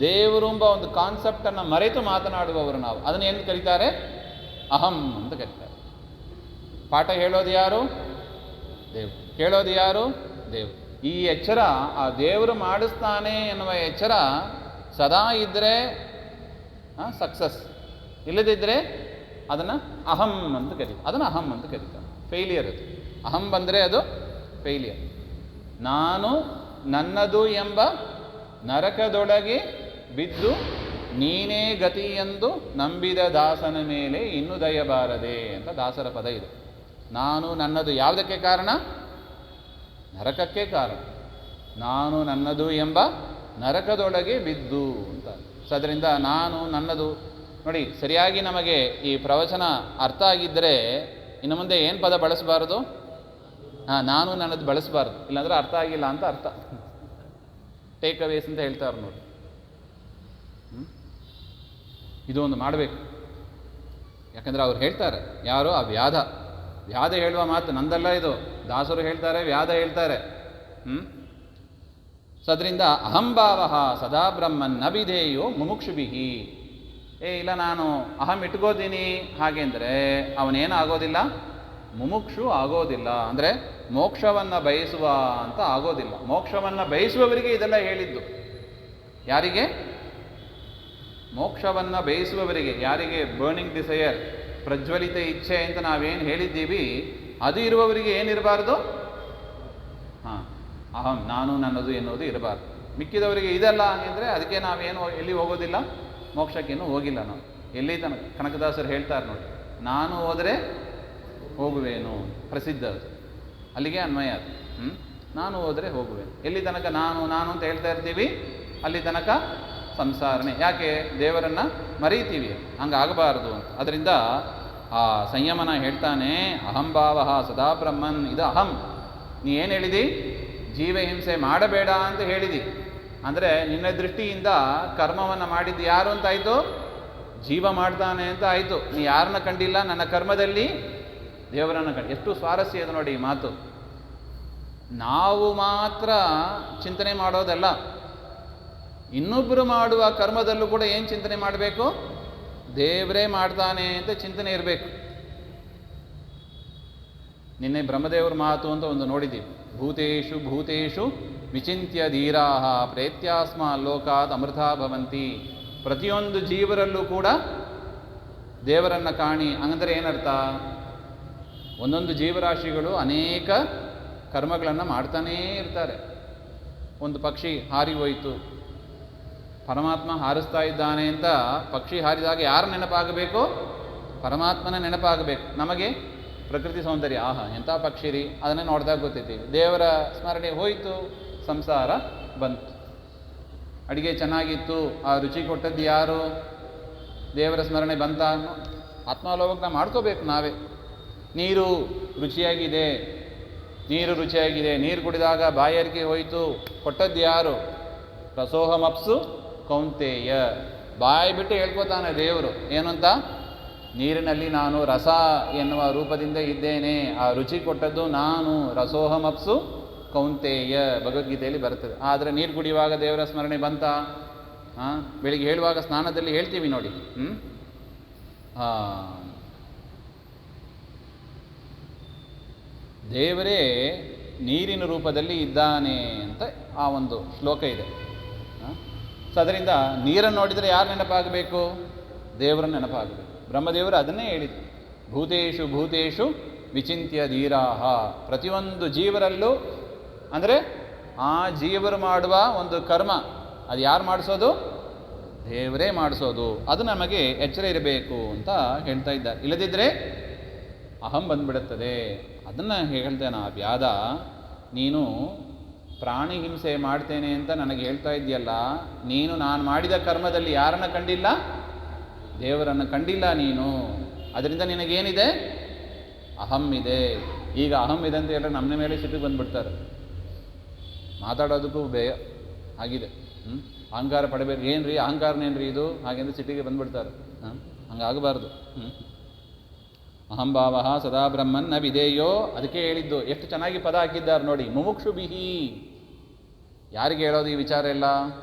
ದೇವರು ಎಂಬ ಒಂದು ಕಾನ್ಸೆಪ್ಟನ್ನು ಮರೆತು ಮಾತನಾಡುವವರು ನಾವು. ಅದನ್ನು ಏನು ಕರೀತಾರೆ? ಅಹಂ ಅಂತ ಕರೀತಾರೆ. ಪಾಠ ಹೇಳೋದು ಯಾರು? ದೇವರು. ಕೇಳೋದು ಯಾರು? ದೇವರು. ಈ ಎಚ್ಚರ, ಆ ದೇವರು ಮಾಡಿಸ್ತಾನೆ ಎನ್ನುವ ಎಚ್ಚರ ಸದಾ ಇದ್ದರೆ ಸಕ್ಸಸ್, ಇಲ್ಲದಿದ್ದರೆ ಅದನ್ನು ಅಹಂ ಅಂತ ಕರೀತಾರೆ. ಅದನ್ನು ಅಹಂ ಅಂತ ಕರೀತಾರೆ. ಫೇಲಿಯರ್ ಅದು. ಅಹಂ ಬಂದರೆ ಅದು ಫೇಲಿಯರ್. ನಾನು ನನ್ನದು ಎಂಬ ನರಕದೊಳಗೆ ಬಿದ್ದು ನೀನೇ ಗತಿ ಎಂದು ನಂಬಿದ ದಾಸನ ಮೇಲೆ ಇನ್ನು ದಯಬಾರದೆ ಅಂತ ದಾಸರ ಪದ ಇದೆ. ನಾನು ನನ್ನದು ಯಾವುದಕ್ಕೆ ಕಾರಣ? ನರಕಕ್ಕೆ ಕಾರಣ. ನಾನು ನನ್ನದು ಎಂಬ ನರಕದೊಳಗೆ ಬಿದ್ದು ಅಂತ. ಸೊ ಅದರಿಂದ ನಾನು ನನ್ನದು ನೋಡಿ, ಸರಿಯಾಗಿ ನಮಗೆ ಈ ಪ್ರವಚನ ಅರ್ಥ ಆಗಿದ್ದರೆ ಇನ್ನು ಮುಂದೆ ಏನು ಪದ ಬಳಸಬಾರದು? ನಾನು ನನ್ನದು ಬಳಸಬಾರ್ದು, ಇಲ್ಲಾಂದ್ರೆ ಅರ್ಥ ಆಗಿಲ್ಲ ಅಂತ ಅರ್ಥ. ಟೇಕ್ ಅವೇಸ್ ಅಂತ ಹೇಳ್ತಾರೆ ನೋಡಿ. ಇದು ಒಂದು ಮಾಡಬೇಕು. ಯಾಕಂದರೆ ಅವ್ರು ಹೇಳ್ತಾರೆ, ಯಾರು? ಆ ವ್ಯಾಧ ಹೇಳುವ ಮಾತು ನಂದಲ್ಲ ಇದು. ದಾಸರು ಹೇಳ್ತಾರೆ, ವ್ಯಾಧ ಹೇಳ್ತಾರೆ. ಸೊ ಅದರಿಂದ ಅಹಂಭಾವ ಸದಾ ಬ್ರಹ್ಮನ್ ನಬಿಧೇಯೋ ಮುಮುಕ್ಷುಭಿಹಿ. ಇಲ್ಲ ನಾನು ಅಹಂ ಇಟ್ಕೋತೀನಿ ಹಾಗೆಂದರೆ ಅವನೇನು ಆಗೋದಿಲ್ಲ? ಮುಮುಕ್ಷು ಆಗೋದಿಲ್ಲ. ಅಂದರೆ ಮೋಕ್ಷವನ್ನು ಬಯಸುವ ಅಂತ ಆಗೋದಿಲ್ಲ. ಮೋಕ್ಷವನ್ನು ಬಯಸುವವರಿಗೆ ಇದೆಲ್ಲ ಹೇಳಿದ್ದು. ಯಾರಿಗೆ? ಮೋಕ್ಷವನ್ನು ಬಯಸುವವರಿಗೆ. ಯಾರಿಗೆ ಬರ್ನಿಂಗ್ ಡಿಸೈಯರ್, ಪ್ರಜ್ವಲಿತ ಇಚ್ಛೆ ಅಂತ ನಾವೇನು ಹೇಳಿದ್ದೀವಿ, ಅದು ಇರುವವರಿಗೆ ಏನಿರಬಾರ್ದು? ಅಹಂ, ನಾನು ನನ್ನದು ಎನ್ನುವುದು ಇರಬಾರ್ದು. ಮಿಕ್ಕಿದವರಿಗೆ ಇದೆಲ್ಲ ಅಂದರೆ ಅದಕ್ಕೆ ನಾವೇನು ಎಲ್ಲಿ ಹೋಗೋದಿಲ್ಲ, ಮೋಕ್ಷಕ್ಕೇನು ಹೋಗಿಲ್ಲ ನಾವು. ಎಲ್ಲಿ ತನಕ ಕನಕದಾಸರು ಹೇಳ್ತಾರೆ ನೋಡಿ, ನಾನು ಹೋದರೆ ಹೋಗುವೇನು, ಪ್ರಸಿದ್ಧ ಅದು. ಅಲ್ಲಿಗೆ ಅನ್ವಯ ಅದು. ನಾನು ಹೋದರೆ ಹೋಗುವೇನು. ಎಲ್ಲಿ ತನಕ ನಾನು ಅಂತ ಹೇಳ್ತಾ ಇರ್ತೀವಿ, ಅಲ್ಲಿ ತನಕ ಸಂಸಾರನೇ. ಯಾಕೆ? ದೇವರನ್ನು ಮರೀತೀವಿ, ಹಂಗಾಗಬಾರ್ದು ಅಂತ. ಅದರಿಂದ ಆ ಸಂಯಮನ ಹೇಳ್ತಾನೆ, ಅಹಂಭಾವ ಸದಾ ಬ್ರಹ್ಮನ್. ಇದು ಅಹಂ. ನೀ ಏನು ಹೇಳಿದಿ? ಜೀವಹಿಂಸೆ ಮಾಡಬೇಡ ಅಂತ ಹೇಳಿದಿ. ಅಂದರೆ ನಿನ್ನ ದೃಷ್ಟಿಯಿಂದ ಕರ್ಮವನ್ನು ಮಾಡಿದ್ದು ಯಾರು ಅಂತ ಆಯಿತು? ಜೀವ ಮಾಡ್ತಾನೆ ಅಂತ ಆಯಿತು. ನೀ ಯಾರನ್ನ ಕಂಡಿಲ್ಲ, ನನ್ನ ಕರ್ಮದಲ್ಲಿ ದೇವರನ್ನು ಕಂಡು. ಎಷ್ಟು ಸ್ವಾರಸ್ಯ ಇದೆ ನೋಡಿ ಈ ಮಾತು. ನಾವು ಮಾತ್ರ ಚಿಂತನೆ ಮಾಡೋದಲ್ಲ, ಇನ್ನೊಬ್ಬರು ಮಾಡುವ ಕರ್ಮದಲ್ಲೂ ಕೂಡ ಏನು ಚಿಂತನೆ ಮಾಡಬೇಕು? ದೇವರೇ ಮಾಡ್ತಾನೆ ಅಂತ ಚಿಂತನೆ ಇರಬೇಕು. ನಿನ್ನೆ ಬ್ರಹ್ಮದೇವರ ಮಾತು ಅಂತ ಒಂದು ನೋಡಿದ್ದೀವಿ. ಭೂತೇಷು ಭೂತೇಷು ವಿಚಿಂತ್ಯ ಧೀರಾಹ ಪ್ರೇತ್ಯಾಸ್ಮ ಲೋಕಾತ್ ಅಮೃತಾ ಭವಂತಿ. ಪ್ರತಿಯೊಂದು ಜೀವರಲ್ಲೂ ಕೂಡ ದೇವರನ್ನು ಕಾಣಿ. ಹಂಗಂದರೆ ಏನರ್ಥ? ಒಂದೊಂದು ಜೀವರಾಶಿಗಳು ಅನೇಕ ಕರ್ಮಗಳನ್ನು ಮಾಡ್ತಾನೇ ಇರ್ತಾರೆ. ಒಂದು ಪಕ್ಷಿ ಹಾರಿ ಹೋಯಿತು, ಪರಮಾತ್ಮ ಹಾರಿಸ್ತಾ ಇದ್ದಾನೆ ಅಂತ ಪಕ್ಷಿ ಹಾರಿದಾಗ ಯಾರು ನೆನಪಾಗಬೇಕು? ಪರಮಾತ್ಮನ ನೆನಪಾಗಬೇಕು. ನಮಗೆ ಪ್ರಕೃತಿ ಸೌಂದರ್ಯ, ಆಹಾ ಎಂಥ ಪಕ್ಷಿ ರೀ, ಅದನ್ನೇ ನೋಡಿದಾಗ ಗೊತ್ತಿದ್ದೀವಿ. ದೇವರ ಸ್ಮರಣೆ ಹೋಯಿತು, ಸಂಸಾರ ಬಂತು. ಅಡುಗೆ ಚೆನ್ನಾಗಿತ್ತು, ಆ ರುಚಿ ಕೊಟ್ಟದ್ದು ಯಾರು? ದೇವರ ಸ್ಮರಣೆ ಬಂತ? ಆತ್ಮಾವಲೋಕನ ಮಾಡ್ಕೋಬೇಕು ನಾವೇ. ನೀರು ರುಚಿಯಾಗಿದೆ, ನೀರು ಕುಡಿದಾಗ ಬಾಯಾರಿಕೆ ಹೋಯಿತು, ಕೊಟ್ಟದ್ದು ಯಾರು? ರಸೋಹಮಪ್ಸು ಕೌಂತೆಯ. ಬಾಯಿ ಬಿಟ್ಟು ಹೇಳ್ಕೊತಾನೆ ದೇವರು ಏನಂತ? ನೀರಿನಲ್ಲಿ ನಾನು ರಸ ಎನ್ನುವ ರೂಪದಿಂದ ಇದ್ದೇನೆ, ಆ ರುಚಿ ಕೊಟ್ಟದ್ದು ನಾನು. ರಸೋಹಮಪ್ಸು ಕೌಂತೆಯ ಭಗವದ್ಗೀತೆಯಲ್ಲಿ ಬರ್ತದೆ. ಆದರೆ ನೀರು ಕುಡಿಯುವಾಗ ದೇವರ ಸ್ಮರಣೆ ಬಂತ? ಬೆಳಿಗ್ಗೆ ಹೇಳುವಾಗ ಸ್ನಾನದಲ್ಲಿ ಹೇಳ್ತೀವಿ ನೋಡಿ, ದೇವರೇ ನೀರಿನ ರೂಪದಲ್ಲಿ ಇದ್ದಾನೆ ಅಂತ ಆ ಒಂದು ಶ್ಲೋಕ ಇದೆ. ಸೊ ಅದರಿಂದ ನೀರನ್ನು ನೋಡಿದರೆ ಯಾರು ನೆನಪಾಗಬೇಕು? ದೇವರನ್ನು ನೆನಪಾಗಬೇಕು. ಬ್ರಹ್ಮದೇವರು ಅದನ್ನೇ ಹೇಳಿದರು, ಭೂತೇಷು ಭೂತೇಷು ವಿಚಿಂತ್ಯ ಧೀರಾಹ. ಪ್ರತಿಯೊಂದು ಜೀವರಲ್ಲೂ, ಅಂದರೆ ಆ ಜೀವರು ಮಾಡುವ ಒಂದು ಕರ್ಮ, ಅದು ಯಾರು ಮಾಡಿಸೋದು? ದೇವರೇ ಮಾಡಿಸೋದು. ಅದು ನಮಗೆ ಎಚ್ಚರ ಇರಬೇಕು ಅಂತ ಹೇಳ್ತಾ ಇದ್ದಾರೆ. ಇಲ್ಲದಿದ್ದರೆ ಅಹಂ ಬಂದ್ಬಿಡುತ್ತದೆ. ಅದನ್ನು ಹೇಳ್ತೇನೆ, ಆ ವ್ಯಾಧ, ನೀನು ಪ್ರಾಣಿ ಹಿಂಸೆ ಮಾಡ್ತೇನೆ ಅಂತ ನನಗೆ ಹೇಳ್ತಾ ಇದೆಯಲ್ಲ, ನೀನು ನಾನು ಮಾಡಿದ ಕರ್ಮದಲ್ಲಿ ಯಾರನ್ನು ಕಂಡಿಲ್ಲ? ದೇವರನ್ನು ಕಂಡಿಲ್ಲ ನೀನು. ಅದರಿಂದ ನಿನಗೇನಿದೆ? ಅಹಂ ಇದೆ. ಈಗ ಅಹಂ ಇದೆ ಅಂತ ಹೇಳಿದ್ರೆ ನಮ್ಮ ಮೇಲೆ ಸಿಟ್ಟಿಗೆ ಬಂದುಬಿಡ್ತಾರೆ. ಮಾತಾಡೋದಕ್ಕೂ ಆಗಿದೆ. ಅಹಂಕಾರ ಪಡಬೇಕು. ಏನು ರೀ ಅಹಂಕಾರನೇನ್ರಿ ಇದು? ಹಾಗೆಂದ್ರೆ ಸಿಟ್ಟಿಗೆ ಬಂದುಬಿಡ್ತಾರೆ. ಹಂಗಾಗಬಾರ್ದು. ಅಹಂಭಾವ ಸದಾ ಬ್ರಹ್ಮನ್ ನ ವಿಧೇಯೋ. ಅದಕ್ಕೆ ಹೇಳಿದ್ದು. ಎಷ್ಟು ಚೆನ್ನಾಗಿ ಪದ ಹಾಕಿದ್ದಾರೆ ನೋಡಿ, ಮುಮುಕ್ಷುಭಿಹಿ. ಯಾರಿಗೆ ಹೇಳೋದು ಈ ವಿಚಾರ ಎಲ್ಲ?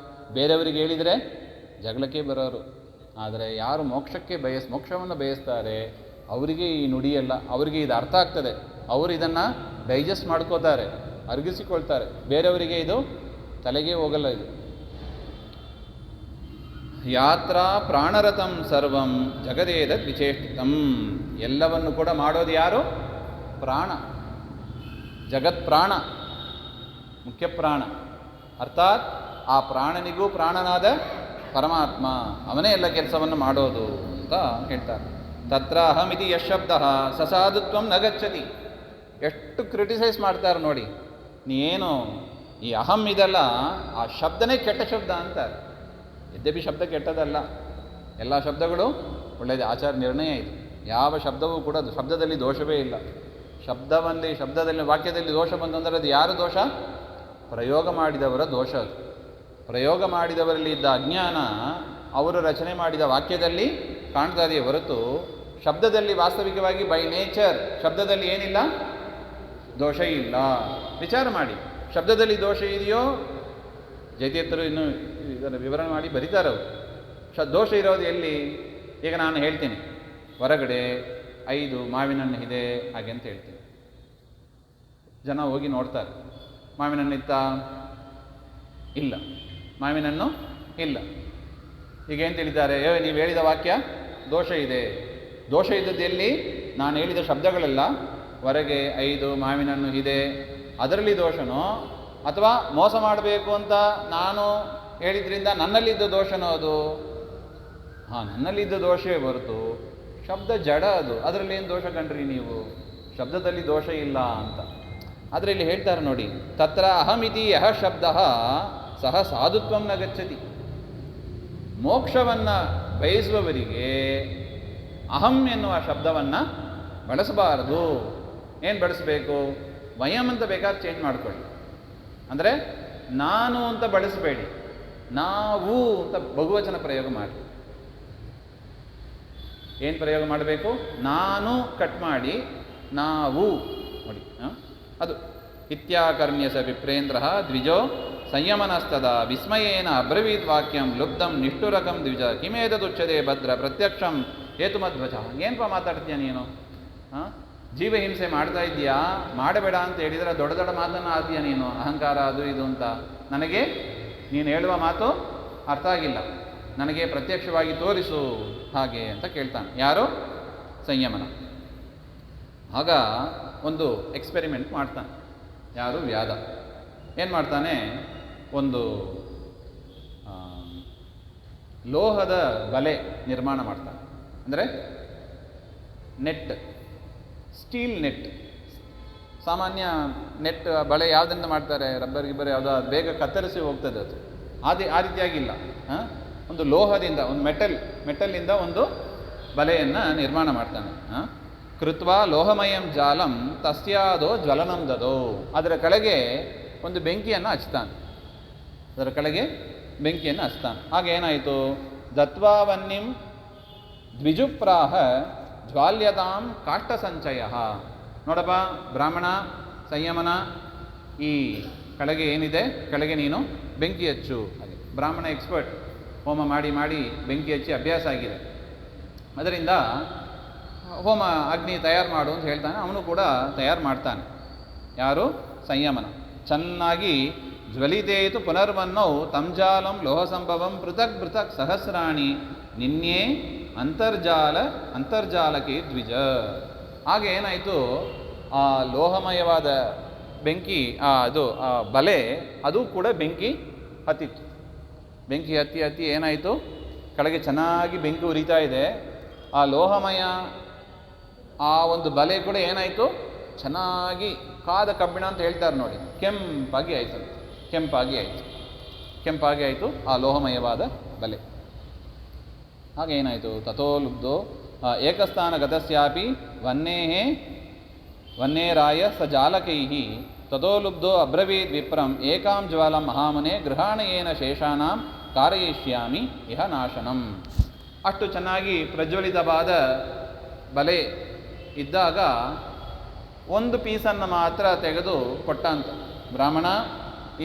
ಬೇರೆಯವರಿಗೆ ಹೇಳಿದರೆ ಜಗಳಕ್ಕೆ ಬರೋರು. ಆದರೆ ಯಾರು ಮೋಕ್ಷವನ್ನು ಬಯಸ್ತಾರೆ ಅವರಿಗೆ ಈ ನುಡಿಯಲ್ಲ, ಅವರಿಗೆ ಇದು ಅರ್ಥ ಆಗ್ತದೆ, ಅವರು ಇದನ್ನು ಡೈಜೆಸ್ಟ್ ಮಾಡ್ಕೋತಾರೆ, ಅರಗಿಸಿಕೊಳ್ತಾರೆ. ಬೇರೆಯವರಿಗೆ ಇದು ತಲೆಗೆ ಹೋಗಲ್ಲ. ಇದು ಯಾತ್ರಾ ಪ್ರಾಣರತಂ ಸರ್ವಂ ಜಗದೇದ ವಿಚೇಷ್ಟಿತಂ. ಎಲ್ಲವನ್ನು ಕೂಡ ಮಾಡೋದು ಯಾರು? ಪ್ರಾಣ, ಜಗತ್ ಪ್ರಾಣ, ಮುಖ್ಯ ಪ್ರಾಣ. ಅರ್ಥಾತ್ ಆ ಪ್ರಾಣನಿಗೂ ಪ್ರಾಣನಾದ ಪರಮಾತ್ಮ, ಅವನೇ ಎಲ್ಲ ಕೆಲಸವನ್ನು ಮಾಡೋದು ಅಂತ ಹೇಳ್ತಾರೆ. ತತ್ರ ಅಹಮಿತಿ ಯಶಬ್ದ ಸಸಾಧುತ್ವಂ ನ ಗಚ್ಚತಿ. ಎಷ್ಟು ಕ್ರಿಟಿಸೈಸ್ ಮಾಡ್ತಾರೆ ನೋಡಿ. ನೀನು ಈ ಅಹಂ ಇದಲ್ಲ, ಆ ಶಬ್ದನೇ ಕೆಟ್ಟ ಶಬ್ದ ಅಂತಾರೆ. ಯದ್ಯಪಿ ಶಬ್ದ ಕೆಟ್ಟದಲ್ಲ, ಎಲ್ಲ ಶಬ್ದಗಳು ಒಳ್ಳೆಯದು, ಆಚಾರ ನಿರ್ಣಯ ಇದು. ಯಾವ ಶಬ್ದವೂ ಕೂಡ ಶಬ್ದದಲ್ಲಿ ದೋಷವೇ ಇಲ್ಲ. ಶಬ್ದದಲ್ಲಿ ವಾಕ್ಯದಲ್ಲಿ ದೋಷ ಬಂತಂದರೆ ಅದು ಯಾರು ದೋಷ? ಪ್ರಯೋಗ ಮಾಡಿದವರ ದೋಷ ಅದು. ಪ್ರಯೋಗ ಮಾಡಿದವರಲ್ಲಿ ಇದ್ದ ಅಜ್ಞಾನ ಅವರು ರಚನೆ ಮಾಡಿದ ವಾಕ್ಯದಲ್ಲಿ ಕಾಣ್ತಾ ಇದೆಯೇ ಹೊರತು ಶಬ್ದದಲ್ಲಿ ವಾಸ್ತವಿಕವಾಗಿ ಬೈ ನೇಚರ್ ಶಬ್ದದಲ್ಲಿ ಏನಿಲ್ಲ, ದೋಷ ಇಲ್ಲ. ವಿಚಾರ ಮಾಡಿ, ಶಬ್ದದಲ್ಲಿ ದೋಷ ಇದೆಯೋ? ಜಯತೀರ್ಥರು ಇನ್ನು ಇದನ್ನು ವಿವರಣೆ ಮಾಡಿ ಬರೀತಾರೆ ಅವರು. ದೋಷ ಇರೋದು ಎಲ್ಲಿ? ಈಗ ನಾನು ಹೇಳ್ತೀನಿ, ಹೊರಗಡೆ 5 ಮಾವಿನ ಹಣ್ಣು ಇದೆ ಹಾಗೆ ಅಂತ ಹೇಳ್ತೀನಿ. ಜನ ಹೋಗಿ ನೋಡ್ತಾರೆ, ಮಾವಿನ ಹಣ್ಣು ಇತ್ತಾ? ಇಲ್ಲ, ಮಾವಿನ ಹಣ್ಣು ಇಲ್ಲ. ಈಗ ಏನು ತಿಳಿತಾರೆ? ನೀವು ಹೇಳಿದ ವಾಕ್ಯ ದೋಷ ಇದೆ. ದೋಷ ಇದ್ದದ್ದು ಎಲ್ಲಿ? ನಾನು ಹೇಳಿದ ಶಬ್ದಗಳೆಲ್ಲ ಹೊರಗೆ 5 ಮಾವಿನ ಹಣ್ಣು ಇದೆ, ಅದರಲ್ಲಿ ದೋಷನೋ ಅಥವಾ ಮೋಸ ಮಾಡಬೇಕು ಅಂತ ನಾನು ಹೇಳಿದ್ರಿಂದ ನನ್ನಲ್ಲಿದ್ದ ದೋಷನೋ ಅದು? ನನ್ನಲ್ಲಿದ್ದ ದೋಷವೇ ಹೊರತು ಶಬ್ದ ಜಡ ಅದು, ಅದರಲ್ಲಿ ಏನು ದೋಷ ಕಂಡ್ರಿ ನೀವು? ಶಬ್ದದಲ್ಲಿ ದೋಷ ಇಲ್ಲ ಅಂತ. ಆದರೆ ಇಲ್ಲಿ ಹೇಳ್ತಾರೆ ನೋಡಿ, ತತ್ರ ಅಹಮಿತಿ ಯಹ ಶಬ್ದ ಸಹ ಸಾಧುತ್ವಂ ನ ಗಚ್ಚತಿ. ಮೋಕ್ಷವನ್ನು ಬಯಸುವವರಿಗೆ ಅಹಂ ಎನ್ನುವ ಶಬ್ದವನ್ನು ಬಳಸಬಾರದು. ಏನು ಬಳಸಬೇಕು? ವಯಂ ಅಂತ ಬೇಕಾದ್ರೆ ಚೇಂಜ್ ಮಾಡ್ಕೊಳ್ಳಿ. ಅಂದರೆ ನಾನು ಅಂತ ಬಳಸಬೇಡಿ, ನಾವು ಅಂತ ಬಹುವಚನ ಪ್ರಯೋಗ ಮಾಡಿ. ಏನು ಪ್ರಯೋಗ ಮಾಡಬೇಕು? ನಾನು ಕಟ್ ಮಾಡಿ ನಾವು ನೋಡಿ, ಅದು ಇತ್ಯಾಕರ್ಣ್ಯಸ ವಿಪ್ರೇಂದ್ರ ದ್ವಿಜೋ ಸಂಯಮನಸ್ತದ ವಿಸ್ಮಯೇನ ಅಬ್ರವೀತ್ ವಾಕ್ಯಂ ಲುಬ್ಧಂ ನಿಷ್ಠುರಕಂ ದ್ವಿಜ ಕಿಮೇತದುಚ್ಯತೆ ಭದ್ರ ಪ್ರತ್ಯಕ್ಷಂ ಹೇತುಮಧ್ವಜ. ಏನಪ್ಪ ಮಾತಾಡ್ತೀಯ ನೀನು? ಜೀವಹಿಂಸೆ ಮಾಡ್ತಾ ಇದೆಯಾ? ಮಾಡಬೇಡ ಅಂತ ಹೇಳಿದರೆ ದೊಡ್ಡ ದೊಡ್ಡ ಮಾತನ್ನು ಆಡ್ತೀಯ ನೀನು, ಅಹಂಕಾರ ಅದು ಇದು ಅಂತ. ನನಗೆ ನೀನು ಹೇಳುವ ಮಾತು ಅರ್ಥ ಆಗಿಲ್ಲ, ನನಗೆ ಪ್ರತ್ಯಕ್ಷವಾಗಿ ತೋರಿಸು ಹಾಗೆ ಅಂತ ಕೇಳ್ತಾನೆ. ಯಾರು? ಸಂಯಮನ. ಆಗ ಒಂದು ಎಕ್ಸ್ಪೆರಿಮೆಂಟ್ ಮಾಡ್ತಾನೆ. ಯಾರು? ವ್ಯಾದ. ಏನು ಮಾಡ್ತಾನೆ? ಒಂದು ಲೋಹದ ಬಲೆ ನಿರ್ಮಾಣ ಮಾಡ್ತಾನೆ. ಅಂದರೆ ನೆಟ್, ಸ್ಟೀಲ್ ನೆಟ್. ಸಾಮಾನ್ಯ ನೆಟ್ ಬಳೆ ಯಾವುದರಿಂದ ಮಾಡ್ತಾರೆ? ರಬ್ಬರ್ ಗಿಬ್ಬರ್ ಯಾವುದೋ, ಅದು ಬೇಗ ಕತ್ತರಿಸಿ ಹೋಗ್ತದೆ ಅದು. ಆ ರೀತಿಯಾಗಿಲ್ಲ, ಒಂದು ಲೋಹದಿಂದ, ಒಂದು ಮೆಟಲಿಂದ ಒಂದು ಬಲೆಯನ್ನು ನಿರ್ಮಾಣ ಮಾಡ್ತಾನೆ. ಕೃತ್ವ ಲೋಹಮಯಂ ಜಾಲಂ ತಸ್ಯಾದೋ ಜ್ವಲನಂ ದದೋ. ಅದರ ಕೆಳಗೆ ಒಂದು ಬೆಂಕಿಯನ್ನು ಹಚ್ತಾನೆ. ಆಗ ಏನಾಯಿತು? ದತ್ವಾವನ್ನಿಂ ದ್ವಿಜುಪ್ರಾಹ ಜ್ವಾಲ್ಯತಾಂ ಕಾಷ್ಟ ಸಂಚಯ. ನೋಡಪ್ಪ ಬ್ರಾಹ್ಮಣ, ಸಂಯಮನ, ಈ ಕೆಳಗೆ ಏನಿದೆ, ಕೆಳಗೆ ನೀನು ಬೆಂಕಿ ಹಚ್ಚು. ಹಾಗೆ ಬ್ರಾಹ್ಮಣ ಎಕ್ಸ್ಪರ್ಟ್, ಹೋಮ ಮಾಡಿ ಮಾಡಿ ಬೆಂಕಿ ಹಚ್ಚಿ ಅಭ್ಯಾಸ ಆಗಿದೆ. ಅದರಿಂದ ಹೋಮ ಅಗ್ನಿ ತಯಾರು ಮಾಡು ಅಂತ ಹೇಳ್ತಾನೆ. ಅವನು ಕೂಡ ತಯಾರು ಮಾಡ್ತಾನೆ. ಯಾರು? ಸಂಯಮನ. ಚೆನ್ನಾಗಿ ಜ್ವಲಿತೇತು ಪುನರ್ವನ್ನೌ ತಂಜಾಲಂ ಲೋಹ ಸಂಭವಂ ಪೃಥಕ್ ಪೃಥಕ್ ಸಹಸ್ರಾಣಿ ನಿನ್ನೆ ಅಂತರ್ಜಾಲಕ್ಕೆ ದ್ವಿಜ. ಹಾಗೆ ಏನಾಯಿತು? ಆ ಲೋಹಮಯವಾದ ಬೆಂಕಿ, ಆ ಬಲೆ, ಅದು ಕೂಡ ಬೆಂಕಿ ಹತ್ತಿತ್ತು. ಬೆಂಕಿ ಹತ್ತಿ ಏನಾಯಿತು? ಕೆಳಗೆ ಚೆನ್ನಾಗಿ ಬೆಂಕಿ ಉರಿತಾ ಇದೆ. ಆ ಲೋಹಮಯ ಆ ಒಂದು ಬಲೆ ಕೂಡ ಏನಾಯಿತು? ಚೆನ್ನಾಗಿ ಕಾದ ಕಬ್ಬಿಣ ಅಂತ ಹೇಳ್ತಾರೆ ನೋಡಿ, ಕೆಂಪಾಗಿ ಆಯಿತು ಆ ಲೋಹಮಯವಾದ ಬಲೆ. ಹಾಗೆ ಏನಾಯಿತು? ತಥೋ ಲುಬ್ಧೋ ಏಕಸ್ಥಾನ ಗತಸ್ಯಾಪಿ ವನ್ನೇರಾಯ ಸ ಜಾಲಕೈಃ ತಥೋ ಲುಬ್ಧೋ ಅಬ್ರವೀದ್ ವಿಪ್ರಂ ಏಕಾಂ ಜ್ವಾಲಂ ಮಹಾಮನೆ ಗೃಹಾಣಯೇನ ಶೇಷಾನಾಂ ಕಾರಯಿಷ್ಯಾಮಿ ಇಹ ನಾಶನಂ. ಅಷ್ಟು ಚೆನ್ನಾಗಿ ಪ್ರಜ್ವಲಿತವಾದ ಬಲೆ ಇದ್ದಾಗ ಒಂದು ಪೀಸನ್ನು ಮಾತ್ರ ತೆಗೆದು ಕೊಟ್ಟಂತ. ಬ್ರಾಹ್ಮಣ,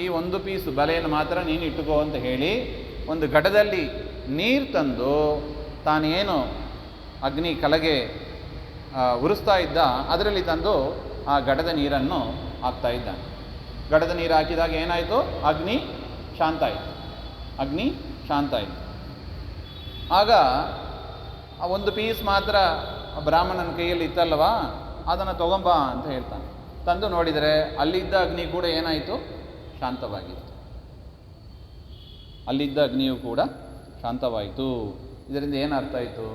ಈ ಒಂದು ಪೀಸು ಬಲೆಯನ್ನು ಮಾತ್ರ ನೀನು ಇಟ್ಟುಕೋ ಅಂತ ಹೇಳಿ ಒಂದು ಘಟದಲ್ಲಿ ನೀರು ತಂದು ತಾನೇನು ಅಗ್ನಿ ಕೆಳಗೆ ಉರಿಸ್ತಾ ಇದ್ದ ಅದರಲ್ಲಿ ತಂದು ಆ ಗಡದ ನೀರನ್ನು ಹಾಕ್ತಾ ಇದ್ದಾನೆ. ಗಡದ ನೀರು ಹಾಕಿದಾಗ ಏನಾಯಿತು? ಅಗ್ನಿ ಶಾಂತ ಆಯಿತು. ಅಗ್ನಿ ಶಾಂತ ಆಯಿತು. ಆಗ ಆ ಒಂದು ಪೀಸ್ ಮಾತ್ರ ಬ್ರಾಹ್ಮಣನ ಕೈಯಲ್ಲಿ ಇತ್ತಲ್ವಾ, ಅದನ್ನು ತಗೊಂಬ ಅಂತ ಹೇಳ್ತಾನೆ. ತಂದು ನೋಡಿದರೆ ಅಲ್ಲಿದ್ದ ಅಗ್ನಿ ಕೂಡ ಏನಾಯಿತು? ಶಾಂತವಾಗಿತ್ತು. ಅಲ್ಲಿದ್ದ ಅಗ್ನಿಯು ಕೂಡ ಶಾಂತವಾಯಿತು. ಇದರಿಂದ ಏನು ಅರ್ಥ ಆಯಿತು?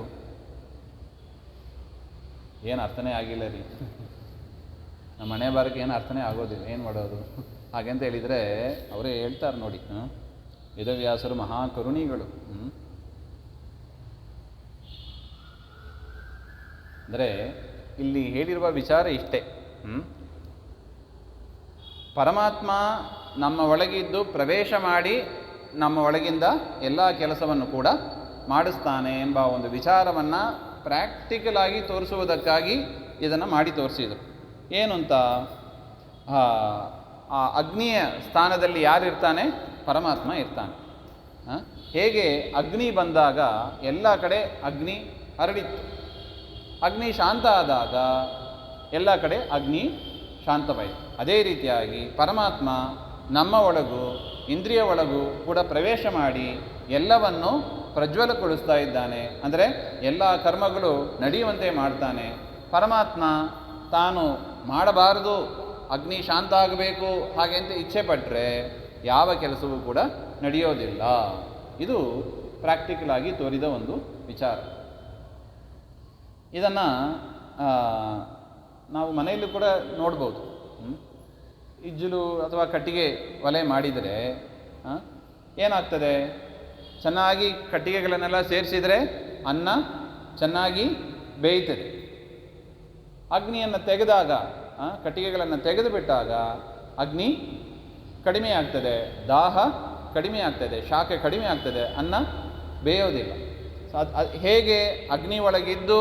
ಏನು ಅರ್ಥನೇ ಆಗಿಲ್ಲ ರೀ. ನಮ್ಮ ಮನೆ ಬಾರಕ್ಕೆ ಏನು ಅರ್ಥನೇ ಆಗೋದಿಲ್ಲ, ಏನು ಮಾಡೋದು? ಹಾಗೆಂತ ಹೇಳಿದರೆ ಅವರೇ ಹೇಳ್ತಾರೆ ನೋಡಿ, ವೇದವ್ಯಾಸರು ಮಹಾಕರುಣಿಗಳು. ಅಂದರೆ ಇಲ್ಲಿ ಹೇಳಿರುವ ವಿಚಾರ ಇಷ್ಟೇ. ಪರಮಾತ್ಮ ನಮ್ಮ ಒಳಗಿದ್ದು ಪ್ರವೇಶ ಮಾಡಿ ನಮ್ಮ ಒಳಗಿಂದ ಎಲ್ಲ ಕೆಲಸವನ್ನು ಕೂಡ ಮಾಡಿಸ್ತಾನೆ ಎಂಬ ಒಂದು ವಿಚಾರವನ್ನು ಪ್ರಾಕ್ಟಿಕಲ್ ಆಗಿ ತೋರಿಸುವುದಕ್ಕಾಗಿ ಇದನ್ನು ಮಾಡಿ ತೋರಿಸಿದರು. ಏನು ಅಂತ, ಆ ಅಗ್ನಿಯ ಸ್ಥಾನದಲ್ಲಿ ಯಾರಿರ್ತಾನೆ? ಪರಮಾತ್ಮ ಇರ್ತಾನೆ. ಹೇಗೆ ಅಗ್ನಿ ಬಂದಾಗ ಎಲ್ಲ ಕಡೆ ಅಗ್ನಿ ಹರಡಿತ್ತು, ಅಗ್ನಿ ಶಾಂತ ಆದಾಗ ಎಲ್ಲ ಕಡೆ ಅಗ್ನಿ ಶಾಂತವಾಯಿತು. ಅದೇ ರೀತಿಯಾಗಿ ಪರಮಾತ್ಮ ನಮ್ಮ ಒಳಗೂ ಇಂದ್ರಿಯ ಒಳಗೂ ಕೂಡ ಪ್ರವೇಶ ಮಾಡಿ ಎಲ್ಲವನ್ನು ಪ್ರಜ್ವಲಗೊಳಿಸ್ತಾ ಇದ್ದಾನೆ. ಅಂದರೆ ಎಲ್ಲ ಕರ್ಮಗಳು ನಡೆಯುವಂತೆ ಮಾಡ್ತಾನೆ. ಪರಮಾತ್ಮ ತಾನು ಮಾಡಬಾರದು, ಅಗ್ನಿ ಶಾಂತ ಆಗಬೇಕು ಹಾಗೆ ಅಂತ ಇಚ್ಛೆ ಪಟ್ಟರೆ ಯಾವ ಕೆಲಸವೂ ಕೂಡ ನಡೆಯೋದಿಲ್ಲ. ಇದು ಪ್ರಾಕ್ಟಿಕಲ್ ಆಗಿ ತೋರಿದ ಒಂದು ವಿಚಾರ. ಇದನ್ನು ನಾವು ಮನೆಯಲ್ಲೂ ಕೂಡ ನೋಡ್ಬೋದು. ಇಜ್ಜಲು ಅಥವಾ ಕಟ್ಟಿಗೆ ಒಲೆ ಮಾಡಿದರೆ ಏನಾಗ್ತದೆ? ಚೆನ್ನಾಗಿ ಕಟ್ಟಿಗೆಗಳನ್ನೆಲ್ಲ ಸೇರಿಸಿದರೆ ಅನ್ನ ಚೆನ್ನಾಗಿ ಬೇಯ್ತದೆ. ಅಗ್ನಿಯನ್ನು ತೆಗೆದಾಗ, ಕಟ್ಟಿಗೆಗಳನ್ನು ತೆಗೆದು ಬಿಟ್ಟಾಗ ಅಗ್ನಿ ಕಡಿಮೆ ಆಗ್ತದೆ, ದಾಹ ಕಡಿಮೆ ಆಗ್ತದೆ, ಶಾಖೆ ಕಡಿಮೆ ಆಗ್ತದೆ, ಅನ್ನ ಬೇಯೋದಿಲ್ಲ. ಹೇಗೆ ಅಗ್ನಿ ಒಳಗಿದ್ದು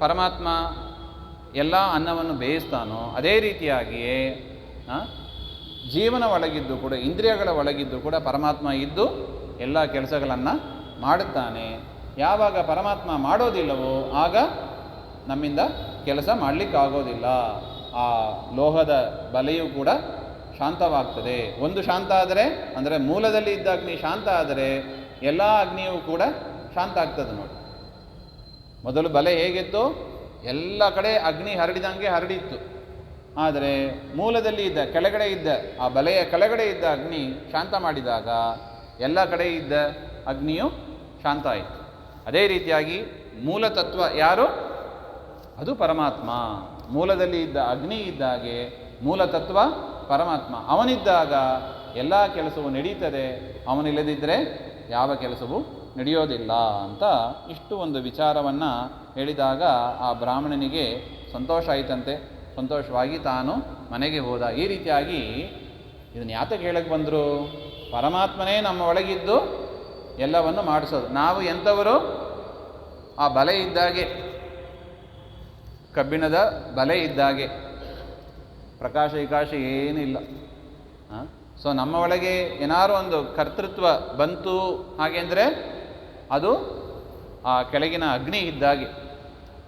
ಪರಮಾತ್ಮ ಎಲ್ಲ ಅನ್ನವನ್ನು ಬೇಯಿಸ್ತಾನೋ ಅದೇ ರೀತಿಯಾಗಿಯೇ ಜೀವನ ಒಳಗಿದ್ದು ಕೂಡ, ಇಂದ್ರಿಯಗಳ ಒಳಗಿದ್ದು ಕೂಡ ಪರಮಾತ್ಮ ಇದ್ದು ಎಲ್ಲ ಕೆಲಸಗಳನ್ನು ಮಾಡುತ್ತಾನೆ. ಯಾವಾಗ ಪರಮಾತ್ಮ ಮಾಡೋದಿಲ್ಲವೋ ಆಗ ನಮ್ಮಿಂದ ಕೆಲಸ ಮಾಡಲಿಕ್ಕಾಗೋದಿಲ್ಲ. ಆ ಲೋಹದ ಬಲೆಯೂ ಕೂಡ ಶಾಂತವಾಗ್ತದೆ. ಒಂದು ಶಾಂತ ಆದರೆ, ಅಂದರೆ ಮೂಲದಲ್ಲಿ ಇದ್ದ ಅಗ್ನಿ ಶಾಂತ ಆದರೆ ಎಲ್ಲ ಅಗ್ನಿಯೂ ಕೂಡ ಶಾಂತ ಆಗ್ತದೆ ನೋಡಿ. ಮೊದಲು ಬಲೆ ಹೇಗಿತ್ತು? ಎಲ್ಲ ಕಡೆ ಅಗ್ನಿ ಹರಡಿದಂಗೆ ಹರಡಿತ್ತು. ಆದರೆ ಮೂಲದಲ್ಲಿ ಇದ್ದ, ಕೆಳಗಡೆ ಇದ್ದ, ಆ ಬಲೆಯ ಕೆಳಗಡೆ ಇದ್ದ ಅಗ್ನಿ ಶಾಂತ ಮಾಡಿದಾಗ ಎಲ್ಲ ಕಡೆ ಇದ್ದ ಅಗ್ನಿಯು ಶಾಂತ ಆಯಿತು. ಅದೇ ರೀತಿಯಾಗಿ ಮೂಲ ತತ್ವ ಯಾರು? ಅದು ಪರಮಾತ್ಮ. ಮೂಲದಲ್ಲಿ ಇದ್ದ ಅಗ್ನಿ ಇದ್ದಾಗೆ ಮೂಲ ತತ್ವ ಪರಮಾತ್ಮ. ಅವನಿದ್ದಾಗ ಎಲ್ಲ ಕೆಲಸವೂ ನಡೀತದೆ, ಅವನಿಲ್ಲದಿದ್ದರೆ ಯಾವ ಕೆಲಸವೂ ನಡೆಯೋದಿಲ್ಲ ಅಂತ ಇಷ್ಟು ಒಂದು ವಿಚಾರವನ್ನು ಹೇಳಿದಾಗ ಆ ಬ್ರಾಹ್ಮಣನಿಗೆ ಸಂತೋಷ ಆಯಿತಂತೆ. ಸಂತೋಷವಾಗಿ ತಾನು ಮನೆಗೆ ಹೋದ. ಈ ರೀತಿಯಾಗಿ ಇದನ್ನು ಯಾತಕ್ಕೆ ಹೇಳಕ್ಕೆ ಬಂದರು? ಪರಮಾತ್ಮನೇ ನಮ್ಮ ಒಳಗಿದ್ದು ಎಲ್ಲವನ್ನು ಮಾಡಿಸೋದು. ನಾವು ಎಂಥವರು? ಆ ಬಲೆ ಇದ್ದಾಗೆ, ಕಬ್ಬಿಣದ ಬಲೆ ಇದ್ದಾಗೆ, ಪ್ರಕಾಶ ವಿಕಾಶ ಏನಿಲ್ಲ. ಸೊ ನಮ್ಮ ಒಳಗೆ ಏನಾರು ಒಂದು ಕರ್ತೃತ್ವ ಬಂತು ಹಾಗೆ ಅಂದರೆ ಅದು ಆ ಕೆಳಗಿನ ಅಗ್ನಿ ಇದ್ದಾಗೆ.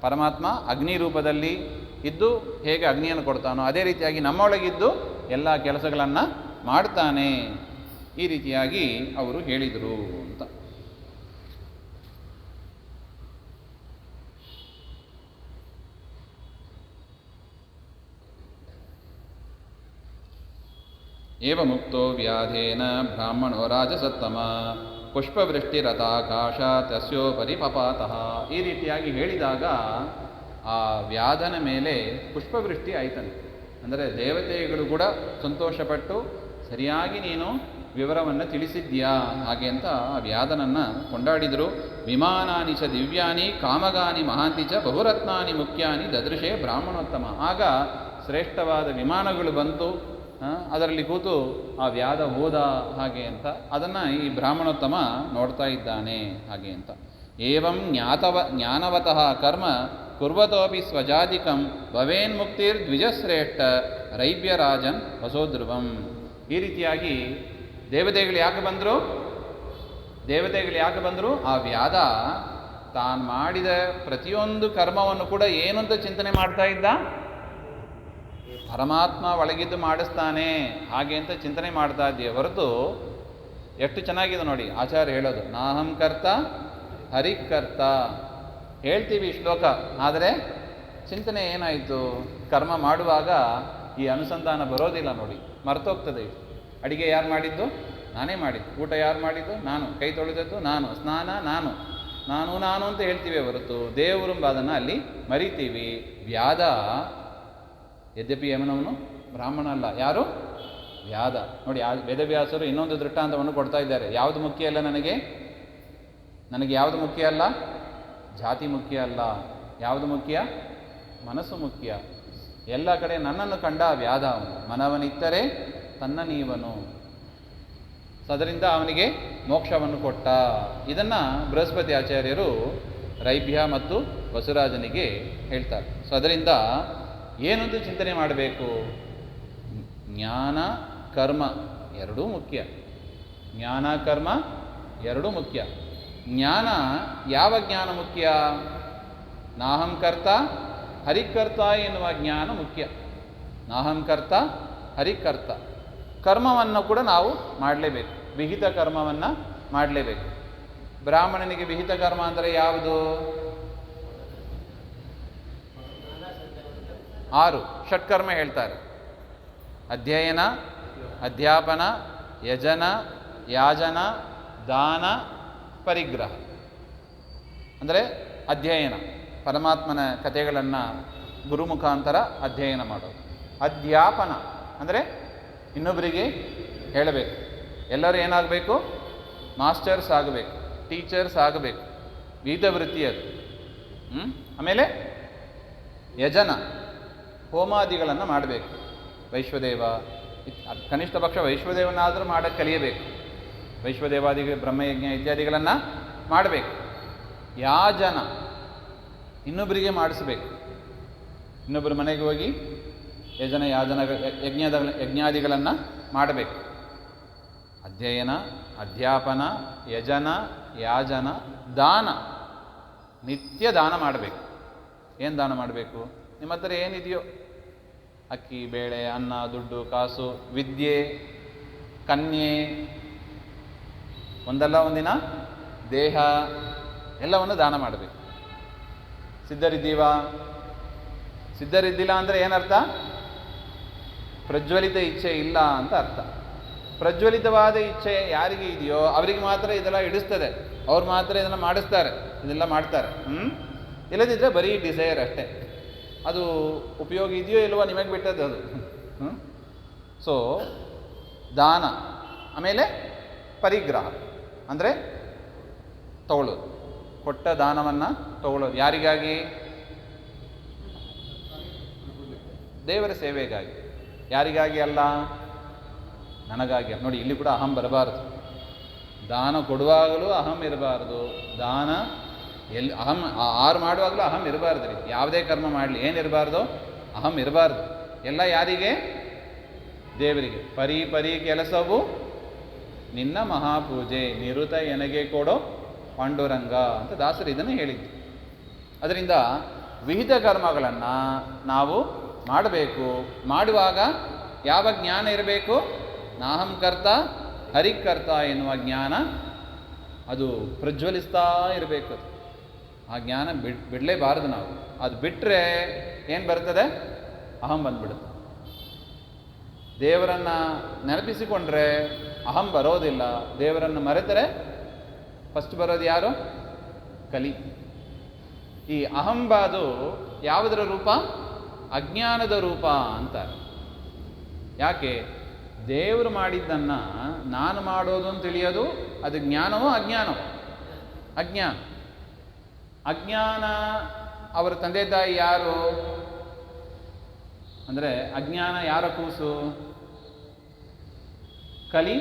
ಪರಮಾತ್ಮ ಅಗ್ನಿ ರೂಪದಲ್ಲಿ ಇದ್ದು ಹೇಗೆ ಅಗ್ನಿಯನ್ನು ಕೊಡ್ತಾನೋ ಅದೇ ರೀತಿಯಾಗಿ ನಮ್ಮೊಳಗಿದ್ದು ಎಲ್ಲ ಕೆಲಸಗಳನ್ನು ಮಾಡ್ತಾನೆ. ಈ ರೀತಿಯಾಗಿ ಅವರು ಹೇಳಿದರು ಅಂತ. ಏವ ಮುಕ್ತೋ ವ್ಯಾಧೇನ ಬ್ರಾಹ್ಮಣೋ ರಾಜಸತ್ತಮ ಪುಷ್ಪವೃಷ್ಟಿರಥಾಕಾಶ ತಸ್ಯೋಪರಿ ಪಪಾತಃ. ಈ ರೀತಿಯಾಗಿ ಹೇಳಿದಾಗ ಆ ವ್ಯಾಧನ ಮೇಲೆ ಪುಷ್ಪವೃಷ್ಟಿ ಆಯ್ತಂತೆ. ಅಂದರೆ ದೇವತೆಗಳು ಕೂಡ ಸಂತೋಷಪಟ್ಟು ಸರಿಯಾಗಿ ನೀನು ವಿವರವನ್ನು ತಿಳಿಸಿದ್ಯಾ ಹಾಗೆ ಅಂತ ಆ ವ್ಯಾಧನನ್ನು ಕೊಂಡಾಡಿದರು. ವಿಮಾನಾನಿ ಚ ದಿವ್ಯಾನಿ ಕಾಮಗಾನಿ ಮಹಾಂತಿ ಚ ಬಹುರತ್ನಾನಿ ಮುಖ್ಯಾನಿ ದದೃಶೇ ಬ್ರಾಹ್ಮಣೋತ್ತಮ. ಆಗ ಶ್ರೇಷ್ಠವಾದ ವಿಮಾನಗಳು ಬಂತು, ಅದರಲ್ಲಿ ಕೂತು ಆ ವ್ಯಾಧ ಹೋದ ಹಾಗೆ ಅಂತ ಅದನ್ನು ಈ ಬ್ರಾಹ್ಮಣೋತ್ತಮ ನೋಡ್ತಾ ಇದ್ದಾನೆ ಹಾಗೆ ಅಂತ. ಏವಂ ಜ್ಞಾನವತಃ ಕರ್ಮ ಕುರ್ವತೋಪಿ ಸ್ವಜಾತಿಕಂ ಭವೇನ್ಮುಕ್ತಿರ್ ದ್ವಿಜಶ್ರೇಷ್ಠ ರೈಬ್ಯರಾಜನ್ ವಸೋಧ್ರುವಂ. ಈ ರೀತಿಯಾಗಿ ದೇವತೆಗಳು ಯಾಕೆ ಬಂದರು? ದೇವತೆಗಳು ಯಾಕೆ ಬಂದರು? ಆ ವ್ಯಾಧ ತಾನು ಮಾಡಿದ ಪ್ರತಿಯೊಂದು ಕರ್ಮವನ್ನು ಕೂಡ ಏನು ಅಂತ ಚಿಂತನೆ ಮಾಡ್ತಾ ಇದ್ದ? ಪರಮಾತ್ಮ ಒಳಗಿದ್ದು ಮಾಡಿಸ್ತಾನೆ ಹಾಗೆ ಅಂತ ಚಿಂತನೆ ಮಾಡ್ತಾ ಇದ್ದೀಯ ಹೊರತು, ಎಷ್ಟು ಚೆನ್ನಾಗಿದೆ ನೋಡಿ ಆಚಾರ್ಯ ಹೇಳೋದು, ನಾಹಂ ಕರ್ತ ಹರಿಕರ್ತ. ಹೇಳ್ತೀವಿ ಶ್ಲೋಕ, ಆದರೆ ಚಿಂತನೆ ಏನಾಯಿತು? ಕರ್ಮ ಮಾಡುವಾಗ ಈ ಅನುಸಂಧಾನ ಬರೋದಿಲ್ಲ ನೋಡಿ, ಮರ್ತೋಗ್ತದೆ. ಅಡಿಗೆ ಯಾರು ಮಾಡಿದ್ದು? ನಾನೇ ಮಾಡಿದ್ದು. ಊಟ ಯಾರು ಮಾಡಿದ್ದು? ನಾನು. ಕೈ ತೊಳೆದದ್ದು ನಾನು. ಸ್ನಾನ ನಾನು ನಾನು ನಾನು ಅಂತ ಹೇಳ್ತೀವಿ ಹೊರತು ದೇವರು ಅದನ್ನು ಅಲ್ಲಿ ಮರಿತೀವಿ. ವ್ಯಾಧ, ಯದ್ಯಪಿ ಯಮನವನು ಬ್ರಾಹ್ಮಣ ಅಲ್ಲ, ಯಾರು? ವ್ಯಾಧ. ನೋಡಿ, ಆ ವೇದವ್ಯಾಸರು ಇನ್ನೊಂದು ದೃಷ್ಟಾಂತವನ್ನು ಕೊಡ್ತಾ ಇದ್ದಾರೆ. ಯಾವುದು ಮುಖ್ಯ ಅಲ್ಲ ನನಗೆ ಯಾವುದು ಮುಖ್ಯ ಅಲ್ಲ? ಜಾತಿ ಮುಖ್ಯ ಅಲ್ಲ. ಯಾವುದು ಮುಖ್ಯ? ಮನಸ್ಸು ಮುಖ್ಯ. ಎಲ್ಲ ಕಡೆ ನನ್ನನ್ನು ಕಂಡ ವ್ಯಾಧ ಅವನು. ಮನವನಿತ್ತರೆ ತನ್ನ ನೀವನು. ಅದರಿಂದ ಅವನಿಗೆ ಮೋಕ್ಷವನ್ನು ಕೊಟ್ಟ. ಇದನ್ನು ಬೃಹಸ್ಪತಿ ಆಚಾರ್ಯರು ರೈಭ್ಯ ಮತ್ತು ವಸುರಾಜನಿಗೆ ಹೇಳ್ತಾರೆ. ಸೊ ಅದರಿಂದ ಏನಂತೂ ಚಿಂತನೆ ಮಾಡಬೇಕು? ಜ್ಞಾನ ಕರ್ಮ ಎರಡೂ ಮುಖ್ಯ. ಜ್ಞಾನ ಕರ್ಮ ಎರಡೂ ಮುಖ್ಯ. ಜ್ಞಾನ, ಯಾವ ಜ್ಞಾನ ಮುಖ್ಯ? ನಾಹಂ ಕರ್ತ ಹರಿಕರ್ತ ಎನ್ನುವ ಜ್ಞಾನ ಮುಖ್ಯ. ನಾಹಂ ಕರ್ತ ಹರಿಕರ್ತ. ಕರ್ಮವನ್ನು ಕೂಡ ನಾವು ಮಾಡಲೇಬೇಕು, ವಿಹಿತ ಕರ್ಮವನ್ನು ಮಾಡಲೇಬೇಕು. ಬ್ರಾಹ್ಮಣನಿಗೆ ವಿಹಿತ ಕರ್ಮ ಅಂದರೆ ಯಾವುದು? 6 ಷಟ್ಕರ್ಮ ಹೇಳ್ತಾರೆ. ಅಧ್ಯಯನ, ಅಧ್ಯಾಪನ, ಯಜನ, ಯಾಜನ, ದಾನ, ಪರಿಗ್ರಹ. ಅಂದರೆ ಅಧ್ಯಯನ, ಪರಮಾತ್ಮನ ಕಥೆಗಳನ್ನು ಗುರು ಮುಖಾಂತರ ಅಧ್ಯಯನ ಮಾಡೋದು. ಅಧ್ಯಾಪನ ಅಂದರೆ ಇನ್ನೊಬ್ಬರಿಗೆ ಹೇಳಬೇಕು. ಎಲ್ಲರೂ ಏನಾಗಬೇಕು? ಮಾಸ್ಟರ್ಸ್ ಆಗಬೇಕು, ಟೀಚರ್ಸ್ ಆಗಬೇಕು. ವಿವಿಧ ವೃತ್ತಿ ಅದು. ಆಮೇಲೆ ಯಜನ, ಹೋಮಾದಿಗಳನ್ನು ಮಾಡಬೇಕು. ವೈಶ್ವದೇವ, ಕನಿಷ್ಠ ಪಕ್ಷ ವೈಶ್ವದೇವನಾದರೂ ಮಾಡೋಕ್ಕೆ ಕಲಿಯಬೇಕು. ವೈಶ್ವದೇವಾದಿಗಳು ಬ್ರಹ್ಮಯಜ್ಞ ಇತ್ಯಾದಿಗಳನ್ನು ಮಾಡಬೇಕು. ಯಾಜನ, ಇನ್ನೊಬ್ಬರಿಗೆ ಮಾಡಿಸಬೇಕು. ಇನ್ನೊಬ್ಬರ ಮನೆಗೆ ಹೋಗಿ ಯಜನ ಯಜ್ಞಾದಿಗಳನ್ನು ಮಾಡಬೇಕು. ಅಧ್ಯಯನ, ಅಧ್ಯಾಪನ, ಯಜನ, ಯಾಜನ, ದಾನ. ನಿತ್ಯ ದಾನ ಮಾಡಬೇಕು. ಏನು ದಾನ ಮಾಡಬೇಕು? ನಿಮ್ಮ ಹತ್ರ ಏನಿದೆಯೋ, ಅಕ್ಕಿ, ಬೇಳೆ, ಅನ್ನ, ದುಡ್ಡು, ಕಾಸು, ವಿದ್ಯೆ, ಕನ್ಯೆ, ಒಂದಲ್ಲ ಒಂದಿನ ದೇಹ, ಎಲ್ಲವನ್ನು ದಾನ ಮಾಡಬೇಕು. ಸಿದ್ಧರಿದ್ದೀವಾ? ಸಿದ್ಧರಿದ್ದಿಲ್ಲ ಅಂದರೆ ಏನರ್ಥ? ಪ್ರಜ್ವಲಿತ ಇಚ್ಛೆ ಇಲ್ಲ ಅಂತ ಅರ್ಥ. ಪ್ರಜ್ವಲಿತವಾದ ಇಚ್ಛೆ ಯಾರಿಗೆ ಇದೆಯೋ ಅವರಿಗೆ ಮಾತ್ರ ಇದೆಲ್ಲ ಹಿಡಿಸ್ತದೆ, ಅವ್ರು ಮಾತ್ರ ಇದನ್ನು ಮಾಡಿಸ್ತಾರೆ, ಇದೆಲ್ಲ ಮಾಡ್ತಾರೆ. ಇಲ್ಲದಿದ್ದರೆ ಬರೀ ಡಿಸೈರ್ ಅಷ್ಟೇ. ಅದು ಉಪಯೋಗ ಇದೆಯೋ ಇಲ್ವೋ ನಿಮಗೆ ಬಿಟ್ಟದ್ದು ಅದು. ಸೊ ದಾನ, ಆಮೇಲೆ ಪರಿಗ್ರಹ ಅಂದರೆ ತಗೊಳ್ಳೋದು. ಕೊಟ್ಟ ದಾನವನ್ನು ತಗೊಳ್ಳೋದು. ಯಾರಿಗಾಗಿ? ದೇವರ ಸೇವೆಗಾಗಿ. ಯಾರಿಗಾಗಿ ಅಲ್ಲ? ನನಗಾಗಿ. ನೋಡಿ, ಇಲ್ಲಿ ಕೂಡ ಅಹಂ ಬರಬಾರದು. ದಾನ ಕೊಡುವಾಗಲೂ ಅಹಂ ಇರಬಾರ್ದು. ದಾನ ಅಹಂ ಮಾಡುವಾಗಲೂ ಅಹಂ ಇರಬಾರ್ದು ರೀ. ಯಾವುದೇ ಕರ್ಮ ಮಾಡಲಿ ಏನಿರಬಾರ್ದು? ಅಹಂ ಇರಬಾರ್ದು. ಎಲ್ಲ ಯಾರಿಗೆ? ದೇವರಿಗೆ. ಪರಿ ಪರಿ ಕೆಲಸವು ನಿನ್ನ ಮಹಾಪೂಜೆ, ನಿರುತ ಎನಗೆ ಕೊಡೋ ಪಾಂಡುರಂಗ ಅಂತ ದಾಸರು ಇದನ್ನು ಹೇಳಿದ್ದು. ಅದರಿಂದ ವಿಹಿತ ಕರ್ಮಗಳನ್ನು ನಾವು ಮಾಡಬೇಕು. ಮಾಡುವಾಗ ಯಾವ ಜ್ಞಾನ ಇರಬೇಕು? ನಾಹಂ ಕರ್ತ ಹರಿಕರ್ತ ಎನ್ನುವ ಜ್ಞಾನ ಅದು ಪ್ರಜ್ವಲಿಸ್ತಾ ಇರಬೇಕು. ಆ ಜ್ಞಾನ ಬಿಡಲೇಬಾರದು ನಾವು. ಅದು ಬಿಟ್ಟರೆ ಏನು ಬರ್ತದೆ? ಅಹಂ ಬಂದ್ಬಿಡುತ್ತೆ. ದೇವರನ್ನು ನೆನಪಿಸಿಕೊಂಡ್ರೆ ಅಹಂ ಬರೋದಿಲ್ಲ. ದೇವರನ್ನು ಮರೆತರೆ ಫಸ್ಟ್ ಬರೋದು ಯಾರು? ಕಲಿ. ಈ ಅಹಂಬಾದು ಯಾವುದರ ರೂಪ? ಅಜ್ಞಾನದ ರೂಪ ಅಂತಾರೆ. ಯಾಕೆ? ದೇವರು ಮಾಡಿದ್ದನ್ನು ನಾನು ಮಾಡೋದು ಅಂತ ತಿಳಿಯೋದು ಅದು ಜ್ಞಾನವೋ ಅಜ್ಞಾನವೋ? ಅಜ್ಞಾನ. ಅಜ್ಞಾನ. ಅವರ ತಂದೆ ತಾಯಿ ಯಾರು ಅಂದರೆ ಅಜ್ಞಾನ ಯಾರ ಕೂಸು? ಕಲಿ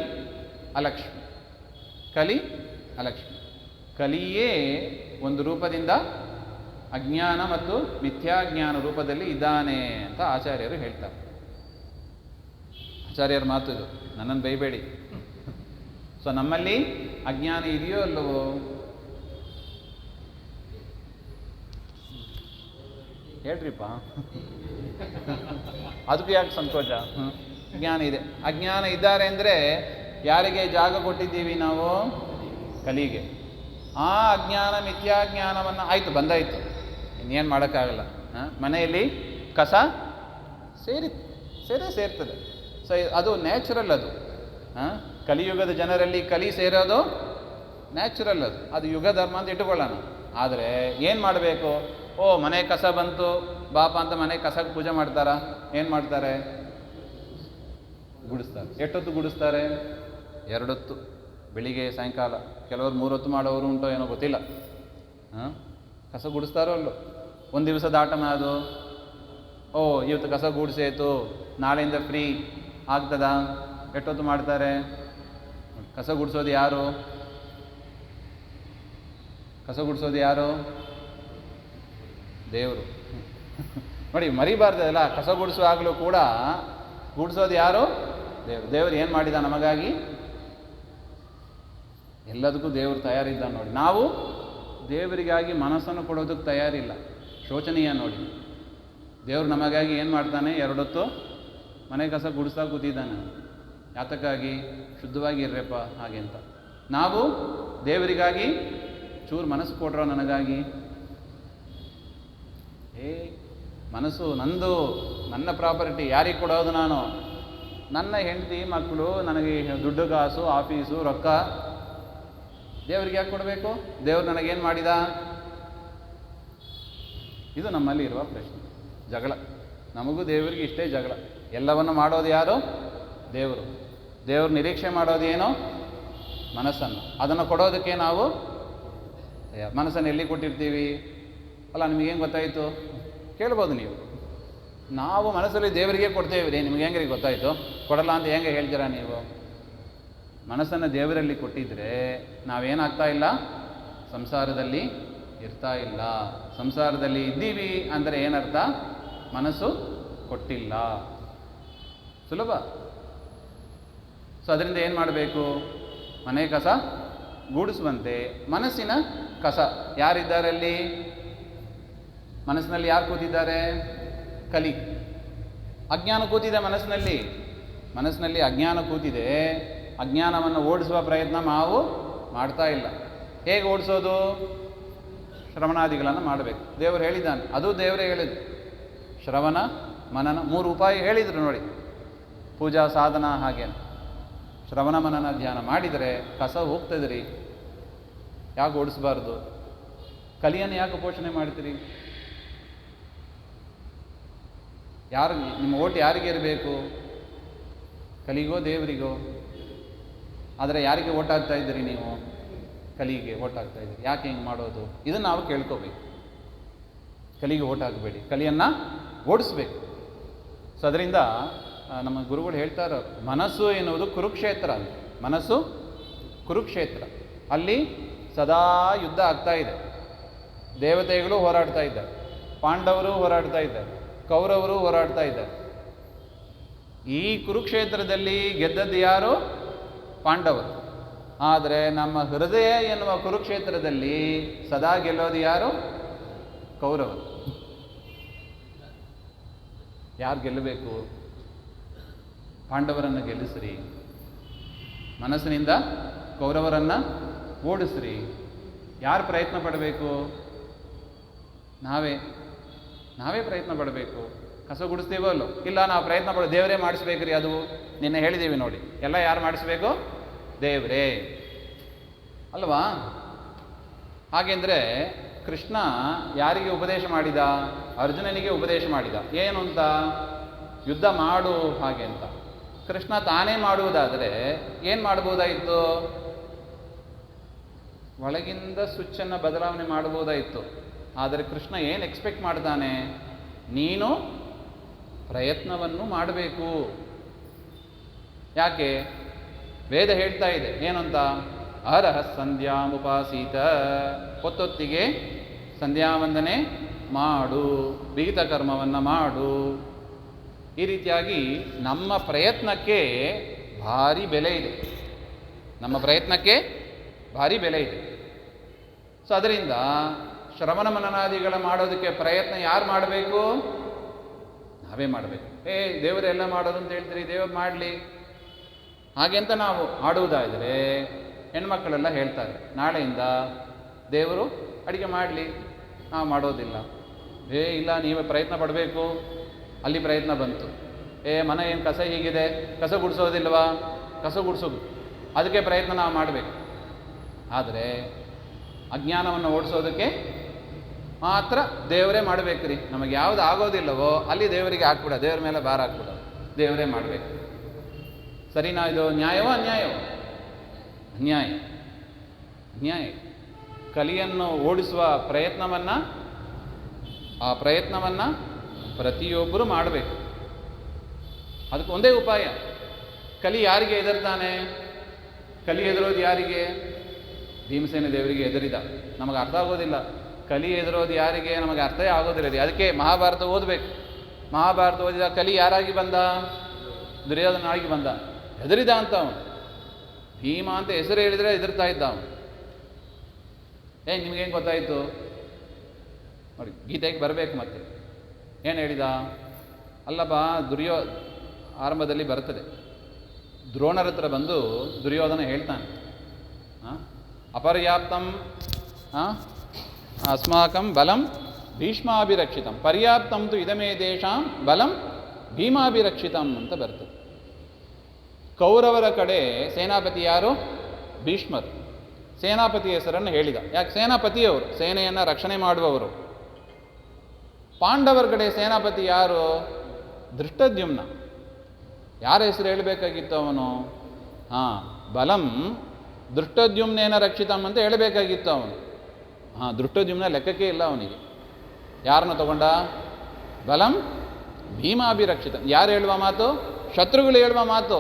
ಅಲಕ್ಷ್ಮಿ. ಕಲಿ ಅಲಕ್ಷ್ಮಿ. ಕಲಿಯೇ ಒಂದು ರೂಪದಿಂದ ಅಜ್ಞಾನ ಮತ್ತು ಮಿಥ್ಯಾಜ್ಞಾನ ರೂಪದಲ್ಲಿ ಇದ್ದಾನೆ ಅಂತ ಆಚಾರ್ಯರು ಹೇಳ್ತಾರೆ. ಆಚಾರ್ಯರ ಮಾತು ಇದು, ನನ್ನನ್ನು ಬೈಬೇಡಿ. ಸೊ ನಮ್ಮಲ್ಲಿ ಅಜ್ಞಾನ ಇದೆಯೋ ಅಲ್ಲವೋ? ಹೇಳ್ರಿಪ್ಪ. ಅದಕ್ಕೂ ಯಾಕೆ ಸಂಕೋಚ? ಜ್ಞಾನ ಇದೆ. ಅಜ್ಞಾನ ಇದ್ದಾರೆ ಅಂದರೆ ಯಾರಿಗೆ ಜಾಗ ಕೊಟ್ಟಿದ್ದೀವಿ ನಾವು? ಕಲಿಗೆ. ಆ ಅಜ್ಞಾನ ಮಿಥ್ಯಾಜ್ಞಾನವನ್ನು ಆಯಿತು, ಬಂದಾಯಿತು, ಇನ್ನೇನು ಮಾಡೋಕ್ಕಾಗಲ್ಲ. ಮನೆಯಲ್ಲಿ ಕಸ ಸೇರ್ತದೆ. ಸೊ ಅದು ನ್ಯಾಚುರಲ್. ಅದು ಕಲಿಯುಗದ ಜನರಲ್ಲಿ ಕಲಿ ಸೇರೋದು ನ್ಯಾಚುರಲ್. ಅದು ಯುಗ ಧರ್ಮ ಅಂತ ಇಟ್ಟುಕೊಳ್ಳೋಣ. ಆದರೆ ಏನು ಮಾಡಬೇಕು? ಮನೆ ಕಸ ಬಂತು ಬಾಪ ಅಂತ ಮನೆ ಕಸಕ್ಕೆ ಪೂಜೆ ಮಾಡ್ತಾರಾ? ಏನು ಮಾಡ್ತಾರೆ? ಗುಡಿಸ್ತಾರೆ. ಎಷ್ಟೊತ್ತು ಗುಡಿಸ್ತಾರೆ? 2 ಹೊತ್ತು, ಬೆಳಿಗ್ಗೆ ಸಾಯಂಕಾಲ. ಕೆಲವರು 3 ಹೊತ್ತು ಮಾಡೋರು ಉಂಟೋ ಏನೋ ಗೊತ್ತಿಲ್ಲ. ಕಸ ಗುಡಿಸ್ತಾರೋ ಅಲ್ಲೋ? ಒಂದು ದಿವಸದ ಆಟನ ಅದು. ಇವತ್ತು ಕಸ ಗುಡಿಸಾಯ್ತು, ನಾಳೆಯಿಂದ ಫ್ರೀ ಆಗ್ತದಾ? ಎಷ್ಟೊತ್ತು ಮಾಡ್ತಾರೆ? ಕಸ ಗುಡಿಸೋದು ಯಾರು? ಕಸ ಗುಡಿಸೋದು ಯಾರು? ದೇವರು. ನೋಡಿ, ಮರಿಬಾರ್ದಲ್ಲ. ಕಸ ಗುಡಿಸುವಾಗಲೂ ಕೂಡ ಗುಡಿಸೋದು ಯಾರು? ದೇವರು ಏನು ಮಾಡಿದ ನಮಗಾಗಿ? ಎಲ್ಲದಕ್ಕೂ ದೇವರು ತಯಾರಿದ್ದ. ನೋಡಿ, ನಾವು ದೇವರಿಗಾಗಿ ಮನಸ್ಸನ್ನು ಕೊಡೋದಕ್ಕೆ ತಯಾರಿಲ್ಲ. ಶೋಚನೀಯ ನೋಡಿ. ದೇವರು ನಮಗಾಗಿ ಏನು ಮಾಡ್ತಾನೆ? 2 ಹೊತ್ತು ಮನೆ ಕಸ ಗುಡಿಸ್ತಾ ಕೂತಿದ್ದಾನೆ. ಯಾತಕ್ಕಾಗಿ? ಶುದ್ಧವಾಗಿ ಇರ್ರಪ್ಪ ಹಾಗೆ ಅಂತ. ನಾವು ದೇವರಿಗಾಗಿ ಚೂರು ಮನಸ್ಸು ಕೊಟ್ರೋ ನನಗಾಗಿ? ಮನಸ್ಸು ನಂದು, ನನ್ನ ಪ್ರಾಪರ್ಟಿ. ಯಾರಿಗೆ ಕೊಡೋದು ನಾನು? ನನ್ನ ಹೆಂಡತಿ ಮಕ್ಕಳು, ನನಗೆ ದುಡ್ಡು ಕಾಸು, ಆಫೀಸು, ರೊಕ್ಕ. ದೇವರಿಗೆ ಯಾಕೆ ಕೊಡಬೇಕು? ದೇವ್ರು ನನಗೇನು ಮಾಡಿದ? ಇದು ನಮ್ಮಲ್ಲಿ ಇರುವ ಪ್ರಶ್ನೆ, ಜಗಳ. ನಮಗೂ ದೇವರಿಗೆ ಇಷ್ಟೇ ಜಗಳ. ಎಲ್ಲವನ್ನು ಮಾಡೋದು ಯಾರು? ದೇವರು. ದೇವರು ನಿರೀಕ್ಷೆ ಮಾಡೋದು ಏನೋ? ಮನಸ್ಸನ್ನು. ಅದನ್ನು ಕೊಡೋದಕ್ಕೆ ನಾವು ಮನಸ್ಸನ್ನು ಎಲ್ಲಿ ಕೊಟ್ಟಿರ್ತೀವಿ? ಅಲ್ಲ, ನಿಮಗೇನು ಗೊತ್ತಾಯಿತು? ಕೇಳ್ಬೋದು ನೀವು. ನಾವು ಮನಸ್ಸಲ್ಲಿ ದೇವರಿಗೆ ಕೊಡ್ತೇವೆ ರೀ, ನಿಮ್ಗೆ ಹೆಂಗೆ ಗೊತ್ತಾಯಿತು? ಕೊಡಲ್ಲ ಅಂತ ಹೆಂಗೆ ಹೇಳ್ತೀರಾ ನೀವು? ಮನಸ್ಸನ್ನು ದೇವರಲ್ಲಿ ಕೊಟ್ಟಿದ್ರೆ ನಾವೇನಾಗ್ತಾ ಇಲ್ಲ? ಸಂಸಾರದಲ್ಲಿ ಇರ್ತಾ ಇಲ್ಲ. ಸಂಸಾರದಲ್ಲಿ ಇದ್ದೀವಿ ಅಂದರೆ ಏನರ್ಥ? ಮನಸ್ಸು ಕೊಟ್ಟಿಲ್ಲ. ಸುಲಭ. ಸೊ ಅದರಿಂದ ಏನು ಮಾಡಬೇಕು? ಮನೆ ಕಸ ಗೂಡಿಸುವಂತೆ ಮನಸ್ಸಿನ ಕಸ ಯಾರಿದ್ದಾರೆ ಅಲ್ಲಿ? ಮನಸ್ಸಿನಲ್ಲಿ ಯಾರು ಕೂತಿದ್ದಾರೆ? ಕಲಿ. ಅಜ್ಞಾನ ಕೂತಿದೆ ಮನಸ್ಸಿನಲ್ಲಿ. ಮನಸ್ಸಿನಲ್ಲಿ ಅಜ್ಞಾನ ಕೂತಿದೆ. ಅಜ್ಞಾನವನ್ನು ಓಡಿಸುವ ಪ್ರಯತ್ನ ನಾವು ಮಾಡ್ತಾ ಇಲ್ಲ. ಹೇಗೆ ಓಡಿಸೋದು? ಶ್ರವಣಾದಿಗಳನ್ನು ಮಾಡಬೇಕು. ದೇವರು ಹೇಳಿದ್ದಾನೆ. ಅದು ದೇವರೇ ಹೇಳಿದ್ದು. ಶ್ರವಣ ಮನನ 3 ಉಪಾಯ ಹೇಳಿದರು ನೋಡಿ. ಪೂಜಾ ಸಾಧನ ಹಾಗೆ. ಶ್ರವಣ ಮನನ ಧ್ಯಾನ ಮಾಡಿದರೆ ಕಸ ಹೋಗ್ತದೆ ರೀ. ಯಾಕೆ ಓಡಿಸಬಾರ್ದು? ಕಲಿಯನ್ನು ಯಾಕೆ ಪೋಷಣೆ ಮಾಡ್ತೀರಿ? ಯಾರು ನಿಮ್ಮ ಓಟ್ ಯಾರಿಗೆ ಇರಬೇಕು? ಕಲಿಗೋ ದೇವರಿಗೋ? ಆದರೆ ಯಾರಿಗೆ ಓಟ್ ಆಗ್ತಾ ಇದ್ದೀರಿ ನೀವು? ಕಲಿಗೆ ಓಟ್ ಆಗ್ತಾ ಇದ್ದೀರಿ. ಯಾಕೆ ಹಿಂಗೆ ಮಾಡೋದು? ಇದನ್ನು ನಾವು ಕೇಳ್ಕೋಬೇಕು. ಕಲಿಗೆ ಓಟ್ ಹಾಕಬೇಡಿ, ಕಲಿಯನ್ನು ಓಡಿಸ್ಬೇಕು. ಸೊ ಅದರಿಂದ ನಮ್ಮ ಗುರುಗಳು ಹೇಳ್ತಾರೆ, ಮನಸ್ಸು ಎನ್ನುವುದು ಕುರುಕ್ಷೇತ್ರ ಅಂತ. ಮನಸ್ಸು ಕುರುಕ್ಷೇತ್ರ. ಅಲ್ಲಿ ಸದಾ ಯುದ್ಧ ಆಗ್ತಾ ಇದೆ. ದೇವತೆಗಳು ಹೋರಾಡ್ತಾ ಇದ್ದಾರೆ, ಪಾಂಡವರು ಹೋರಾಡ್ತಾ ಇದ್ದಾರೆ, ಕೌರವರು ಹೋರಾಡ್ತಾ ಇದ್ದಾರೆ. ಈ ಕುರುಕ್ಷೇತ್ರದಲ್ಲಿ ಗೆದ್ದದ್ದು ಯಾರು? ಪಾಂಡವರು. ಆದರೆ ನಮ್ಮ ಹೃದಯ ಎನ್ನುವ ಕುರುಕ್ಷೇತ್ರದಲ್ಲಿ ಸದಾ ಗೆಲ್ಲೋದು ಯಾರು? ಕೌರವರು. ಯಾರು ಗೆಲ್ಲಬೇಕು? ಪಾಂಡವರನ್ನು ಗೆಲ್ಲಿಸ್ರಿ. ಮನಸ್ಸಿನಿಂದ ಕೌರವರನ್ನು ಓಡಿಸ್ರಿ. ಯಾರು ಪ್ರಯತ್ನ ಪಡಬೇಕು? ನಾವೇ ಪ್ರಯತ್ನ ಪಡಬೇಕು. ಕಸ ಗುಡಿಸ್ತೀವೋ ಅಲ್ಲೋ? ಇಲ್ಲ, ನಾವು ಪ್ರಯತ್ನ ಪಡೋ ದೇವರೇ ಮಾಡಿಸ್ಬೇಕ್ರಿ. ಅದು ನಿನ್ನೆ ಹೇಳಿದ್ದೀವಿ ನೋಡಿ. ಎಲ್ಲ ಯಾರು ಮಾಡಿಸ್ಬೇಕು? ದೇವರೇ ಅಲ್ವಾ? ಹಾಗೆಂದರೆ ಕೃಷ್ಣ ಯಾರಿಗೆ ಉಪದೇಶ ಮಾಡಿದ? ಅರ್ಜುನನಿಗೆ ಉಪದೇಶ ಮಾಡಿದ. ಏನು ಅಂತ? ಯುದ್ಧ ಮಾಡು ಹಾಗೆ ಅಂತ. ಕೃಷ್ಣ ತಾನೇ ಮಾಡುವುದಾದರೆ ಏನು ಮಾಡ್ಬೋದಾಯಿತು? ಒಳಗಿಂದ ಸ್ವಿಚ್ಚನ್ನು ಬದಲಾವಣೆ ಮಾಡ್ಬೋದಾಯಿತು. ಆದರೆ ಕೃಷ್ಣ ಏನು ಎಕ್ಸ್ಪೆಕ್ಟ್ ಮಾಡ್ತಾನೆ? ನೀನು ಪ್ರಯತ್ನವನ್ನು ಮಾಡಬೇಕು. ಯಾಕೆ? ವೇದ ಹೇಳ್ತಾ ಇದೆ ಏನಂತ? ಅರಹ ಸಂಧ್ಯಾಮುಪಾಸೀತ. ಹೊತ್ತೊತ್ತಿಗೆ ಸಂಧ್ಯಾವಂದನೆ ಮಾಡು, ವಿಹಿತ ಕರ್ಮವನ್ನು ಮಾಡು. ಈ ರೀತಿಯಾಗಿ ನಮ್ಮ ಪ್ರಯತ್ನಕ್ಕೆ ಭಾರಿ ಬೆಲೆ ಇದೆ. ನಮ್ಮ ಪ್ರಯತ್ನಕ್ಕೆ ಭಾರಿ ಬೆಲೆ ಇದೆ. ಸೊ ಅದರಿಂದ ಶ್ರವಣ ಮನನಾದಿಗಳ ಮಾಡೋದಕ್ಕೆ ಪ್ರಯತ್ನ ಯಾರು ಮಾಡಬೇಕು? ನಾವೇ ಮಾಡಬೇಕು. ದೇವರೆಲ್ಲ ಮಾಡೋದು ಅಂತ ಹೇಳ್ತೀರಿ, ದೇವರು ಮಾಡಲಿ ಹಾಗೆ ಅಂತ ನಾವು ಆಡುವುದಾದರೆ ಹೆಣ್ಮಕ್ಕಳೆಲ್ಲ ಹೇಳ್ತಾರೆ, ನಾಳೆಯಿಂದ ದೇವರು ಅಡುಗೆ ಮಾಡಲಿ, ನಾವು ಮಾಡೋದಿಲ್ಲ. ಇಲ್ಲ ನೀವೇ ಪ್ರಯತ್ನ ಪಡಬೇಕು. ಅಲ್ಲಿ ಪ್ರಯತ್ನ ಬಂತು, ಮನೆ ಏನು ಕಸ ಹೀಗಿದೆ, ಕಸ ಗುಡಿಸೋದಿಲ್ವಾ? ಕಸ ಗುಡಿಸೋದು, ಅದಕ್ಕೆ ಪ್ರಯತ್ನ ನಾವು ಮಾಡಬೇಕು. ಆದರೆ ಅಜ್ಞಾನವನ್ನು ಓಡಿಸೋದಕ್ಕೆ ಮಾತ್ರ ದೇವರೇ ಮಾಡಬೇಕು ರೀ. ನಮಗೆ ಯಾವುದು ಆಗೋದಿಲ್ಲವೋ ಅಲ್ಲಿ ದೇವರಿಗೆ ಹಾಕ್ಬಿಡ, ದೇವ್ರ ಮೇಲೆ ಭಾರ ಹಾಕ್ಬಿಡ, ದೇವರೇ ಮಾಡಬೇಕು. ಸರಿನಾ? ಇದು ನ್ಯಾಯವೋ ಅನ್ಯಾಯವೋ? ಅನ್ಯಾಯ. ಅನ್ಯಾಯ. ಕಲಿಯನ್ನು ಓಡಿಸುವ ಆ ಪ್ರಯತ್ನವನ್ನು ಪ್ರತಿಯೊಬ್ಬರು ಮಾಡಬೇಕು. ಅದಕ್ಕೆ ಒಂದೇ ಉಪಾಯ. ಕಲಿ ಯಾರಿಗೆ ಹೆದರ್ತಾನೆ? ಕಲಿ ಹೆದರೋದು ಯಾರಿಗೆ? ಭೀಮಸೇನ ದೇವರಿಗೆ ಹೆದರಿದ. ನಮಗೆ ಅರ್ಥ ಆಗೋದಿಲ್ಲ. ಕಲಿ ಹೆದರೋದು ಯಾರಿಗೆ? ನಮಗೆ ಅರ್ಥವೇ ಆಗೋದಿಲ್ಲ ರೀ. ಅದಕ್ಕೆ ಮಹಾಭಾರತ ಓದಬೇಕು. ಮಹಾಭಾರತ ಓದಿದ ಕಲಿ ಯಾರಾಗಿ ಬಂದ? ದುರ್ಯೋಧನಾಗಿ ಬಂದ. ಹೆದರಿದ ಅಂತ ಅವನು. ಭೀಮ ಅಂತ ಹೆಸರು ಹೇಳಿದರೆ ಹೆದರ್ತಾ ಇದ್ದ ಅವನು. ನಿಮಗೇನು ಗೊತ್ತಾಯಿತು ನೋಡಿ, ಗೀತೆಗೆ ಬರಬೇಕು. ಮತ್ತೆ ಏನು ಹೇಳಿದ? ಅಲ್ಲಪ್ಪ, ಆರಂಭದಲ್ಲಿ ಬರ್ತದೆ, ದ್ರೋಣರ ಹತ್ರ ಬಂದು ದುರ್ಯೋಧನ ಹೇಳ್ತಾನೆ, ಅಪರ್ಯಾಪ್ತಂ ಅಸ್ಮಾಕಂ ಬಲಂ ಭೀಷ್ಮಾಭಿರಕ್ಷಿತಂ ಪರ್ಯಾಪ್ತಂ ತು ಇದಮೇ ದೇಶಾಂ ಬಲಂ ಭೀಮಾಭಿರಕ್ಷಿತಂ ಅಂತ ಬರ್ತದೆ. ಕೌರವರ ಕಡೆ ಸೇನಾಪತಿ ಯಾರು? ಭೀಷ್ಮರು. ಸೇನಾಪತಿ ಹೆಸರನ್ನು ಹೇಳಿದ. ಯಾಕೆ? ಸೇನಾಪತಿಯವರು, ಸೇನೆಯನ್ನು ರಕ್ಷಣೆ ಮಾಡುವವರು. ಪಾಂಡವರ ಕಡೆ ಸೇನಾಪತಿ ಯಾರು? ಧೃಷ್ಟದ್ಯುಮ್ನ. ಯಾರ ಹೆಸರು ಹೇಳಬೇಕಾಗಿತ್ತು ಅವನು? ಬಲಂ ಧೃಷ್ಟದ್ಯುಮ್ನೇನ ರಕ್ಷಿತಂ ಅಂತ ಹೇಳಬೇಕಾಗಿತ್ತು ಅವನು. ಧೃಷ್ಟದ್ಯುಮ್ನ ಲೆಕ್ಕಕ್ಕೆ ಇಲ್ಲ ಅವನಿಗೆ. ಯಾರನ್ನು ತಗೊಂಡ? ಬಲಂ ಭೀಮಾಭಿರಕ್ಷಿತ. ಯಾರು ಹೇಳುವ ಮಾತು? ಶತ್ರುಗಳು ಹೇಳುವ ಮಾತು.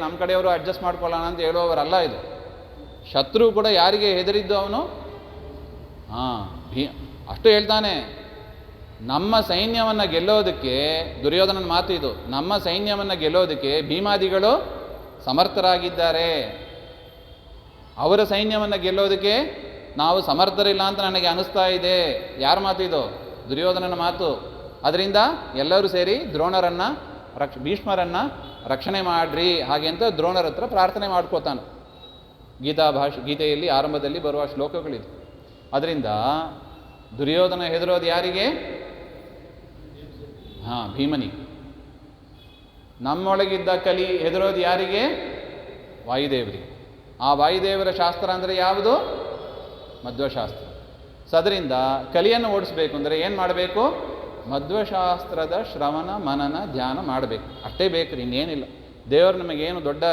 ನಮ್ಮ ಕಡೆಯವರು ಅಡ್ಜಸ್ಟ್ ಮಾಡ್ಕೊಳ್ಳೋಣ ಅಂತ ಹೇಳುವವರಲ್ಲ ಇದು. ಶತ್ರು ಕೂಡ ಯಾರಿಗೆ ಹೆದರಿದ್ದು ಅವನು? ಅಷ್ಟು ಹೇಳ್ತಾನೆ, ನಮ್ಮ ಸೈನ್ಯವನ್ನು ಗೆಲ್ಲೋದಕ್ಕೆ, ದುರ್ಯೋಧನನ ಮಾತು ಇದು, ನಮ್ಮ ಸೈನ್ಯವನ್ನು ಗೆಲ್ಲೋದಕ್ಕೆ ಭೀಮಾದಿಗಳು ಸಮರ್ಥರಾಗಿದ್ದಾರೆ. ಅವರ ಸೈನ್ಯವನ್ನು ಗೆಲ್ಲೋದಕ್ಕೆ ನಾವು ಸಮರ್ಥರಿಲ್ಲ ಅಂತ ನನಗೆ ಅನಿಸ್ತಾ ಇದೆ. ಯಾರ ಮಾತು ಇದು? ದುರ್ಯೋಧನನ ಮಾತು. ಅದರಿಂದ ಎಲ್ಲರೂ ಸೇರಿ ದ್ರೋಣರನ್ನು ಭೀಷ್ಮರನ್ನು ರಕ್ಷಣೆ ಮಾಡ್ರಿ ಹಾಗೆ ಅಂತ ದ್ರೋಣರ ಹತ್ರ ಪ್ರಾರ್ಥನೆ ಮಾಡ್ಕೋತಾನೆ. ಗೀತೆಯಲ್ಲಿ ಆರಂಭದಲ್ಲಿ ಬರುವ ಶ್ಲೋಕಗಳಿದು. ಅದರಿಂದ ದುರ್ಯೋಧನ ಹೆದರೋದು ಯಾರಿಗೆ? ಭೀಮನಿಗೆ. ನಮ್ಮೊಳಗಿದ್ದ ಕಲಿ ಹೆದರೋದು ಯಾರಿಗೆ? ವಾಯುದೇವರಿಗೆ. ಆ ವಾಯುದೇವರ ಶಾಸ್ತ್ರ ಅಂದರೆ ಯಾವುದು? ಮಧ್ವಶಾಸ್ತ್ರ. ಅದರಿಂದ ಕಲಿಯನ್ನು ಓಡಿಸ್ಬೇಕು ಅಂದರೆ ಏನು ಮಾಡಬೇಕು? ಮಧ್ವಶಾಸ್ತ್ರದ ಶ್ರವಣ ಮನನ ಧ್ಯಾನ ಮಾಡಬೇಕು. ಅಷ್ಟೇ ಬೇಕು, ಇನ್ನೇನಿಲ್ಲ. ದೇವರು ನಮಗೇನು ದೊಡ್ಡ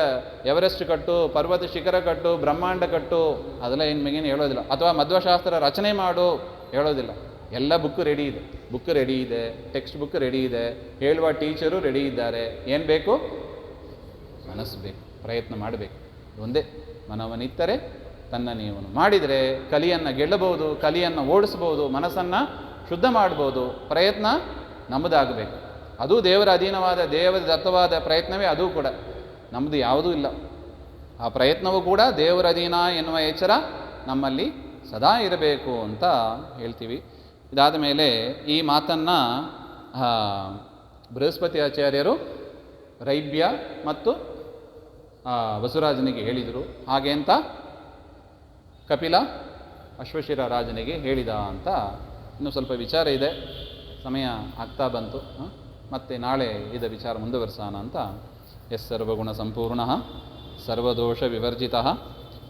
ಎವರೆಸ್ಟ್ ಕಟ್ಟು, ಪರ್ವತ ಶಿಖರ ಕಟ್ಟು, ಬ್ರಹ್ಮಾಂಡ ಕಟ್ಟು ಅದೆಲ್ಲ ನಮಗೇನು ಹೇಳೋದಿಲ್ಲ. ಅಥವಾ ಮಧ್ವಶಾಸ್ತ್ರ ರಚನೆ ಮಾಡು ಹೇಳೋದಿಲ್ಲ. ಎಲ್ಲ ಬುಕ್ ರೆಡಿ ಇದೆ, ಟೆಕ್ಸ್ಟ್ ಬುಕ್ ರೆಡಿ ಇದೆ, ಹೇಳುವ ಟೀಚರು ರೆಡಿ ಇದ್ದಾರೆ. ಏನು ಬೇಕು? ಮನಸ್ಸು ಬೇಕು, ಪ್ರಯತ್ನ ಮಾಡಬೇಕು. ಒಂದೇ ಮನವನ್ನಿತ್ತರೆ ತನ್ನ ನೀವನು ಮಾಡಿದರೆ ಕಲಿಯನ್ನು ಗೆಲ್ಲಬಹುದು, ಕಲಿಯನ್ನು ಓಡಿಸ್ಬೋದು, ಮನಸ್ಸನ್ನು ಶುದ್ಧ ಮಾಡ್ಬೋದು. ಪ್ರಯತ್ನ ನಮ್ಮದಾಗಬೇಕು. ಅದು ದೇವರ ಅಧೀನವಾದ, ದೇವರ ದತ್ತವಾದ ಪ್ರಯತ್ನವೇ. ಅದು ಕೂಡ ನಮ್ಮದು ಯಾವುದೂ ಇಲ್ಲ. ಆ ಪ್ರಯತ್ನವೂ ಕೂಡ ದೇವರ ಅಧೀನ ಎನ್ನುವ ಎಚ್ಚರ ನಮ್ಮಲ್ಲಿ ಸದಾ ಇರಬೇಕು ಅಂತ ಹೇಳ್ತೀವಿ. ಇದಾದ ಮೇಲೆ ಈ ಮಾತನ್ನು ಬೃಹಸ್ಪತಿ ಆಚಾರ್ಯರು ರೈಬ್ಯ ಮತ್ತು ವಸುರಾಜನಿಗೆ ಹೇಳಿದರು. ಹಾಗೆ ಅಂತ ಕಪಿಲ ಅಶ್ವಶಿರ ರಾಜನಿಗೆ ಹೇಳಿದ ಅಂತ ಇನ್ನೂ ಸ್ವಲ್ಪ ವಿಚಾರ ಇದೆ. ಸಮಯ ಆಗ್ತಾ ಬಂತು. ಮತ್ತೆ ನಾಳೆ ಇದ ವಿಚಾರ ಮುಂದುವರ್ಸೋಣ ಅಂತ. ಸರ್ವಗುಣ ಸಂಪೂರ್ಣ ಸರ್ವದೋಷ ವಿವರ್ಜಿತ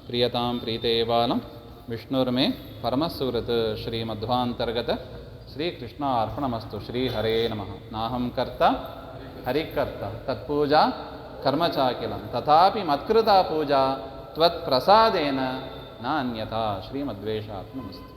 ಪ್ರಿಯತಾಂ ಪ್ರೀತೇವಾಲಂ ವಿಷ್ಣುರ್ಮೇ ಪರಮಸುಹೃತ್ ಶ್ರೀಮಧ್ವಾಂತರ್ಗತ ಶ್ರೀಕೃಷ್ಣ ಅರ್ಪಣಮಸ್ತು. ಶ್ರೀಹರೇ ನಮಃ. ನಾಹಂ ಕರ್ತ ಹರಿಕರ್ತ ತತ್ಪೂಜಾ ಕರ್ಮಚಾಕಿಲಂ ತಥಾಪಿ ಮತ್ಕೃತಾ ಪೂಜಾ ತ್ವತ್ಪ್ರಸಾದೇನ ನಾನ್ಯಥಾ. ಶ್ರೀಮದ್ವೇಷಾತ್ ನಮಸ್ತೆ.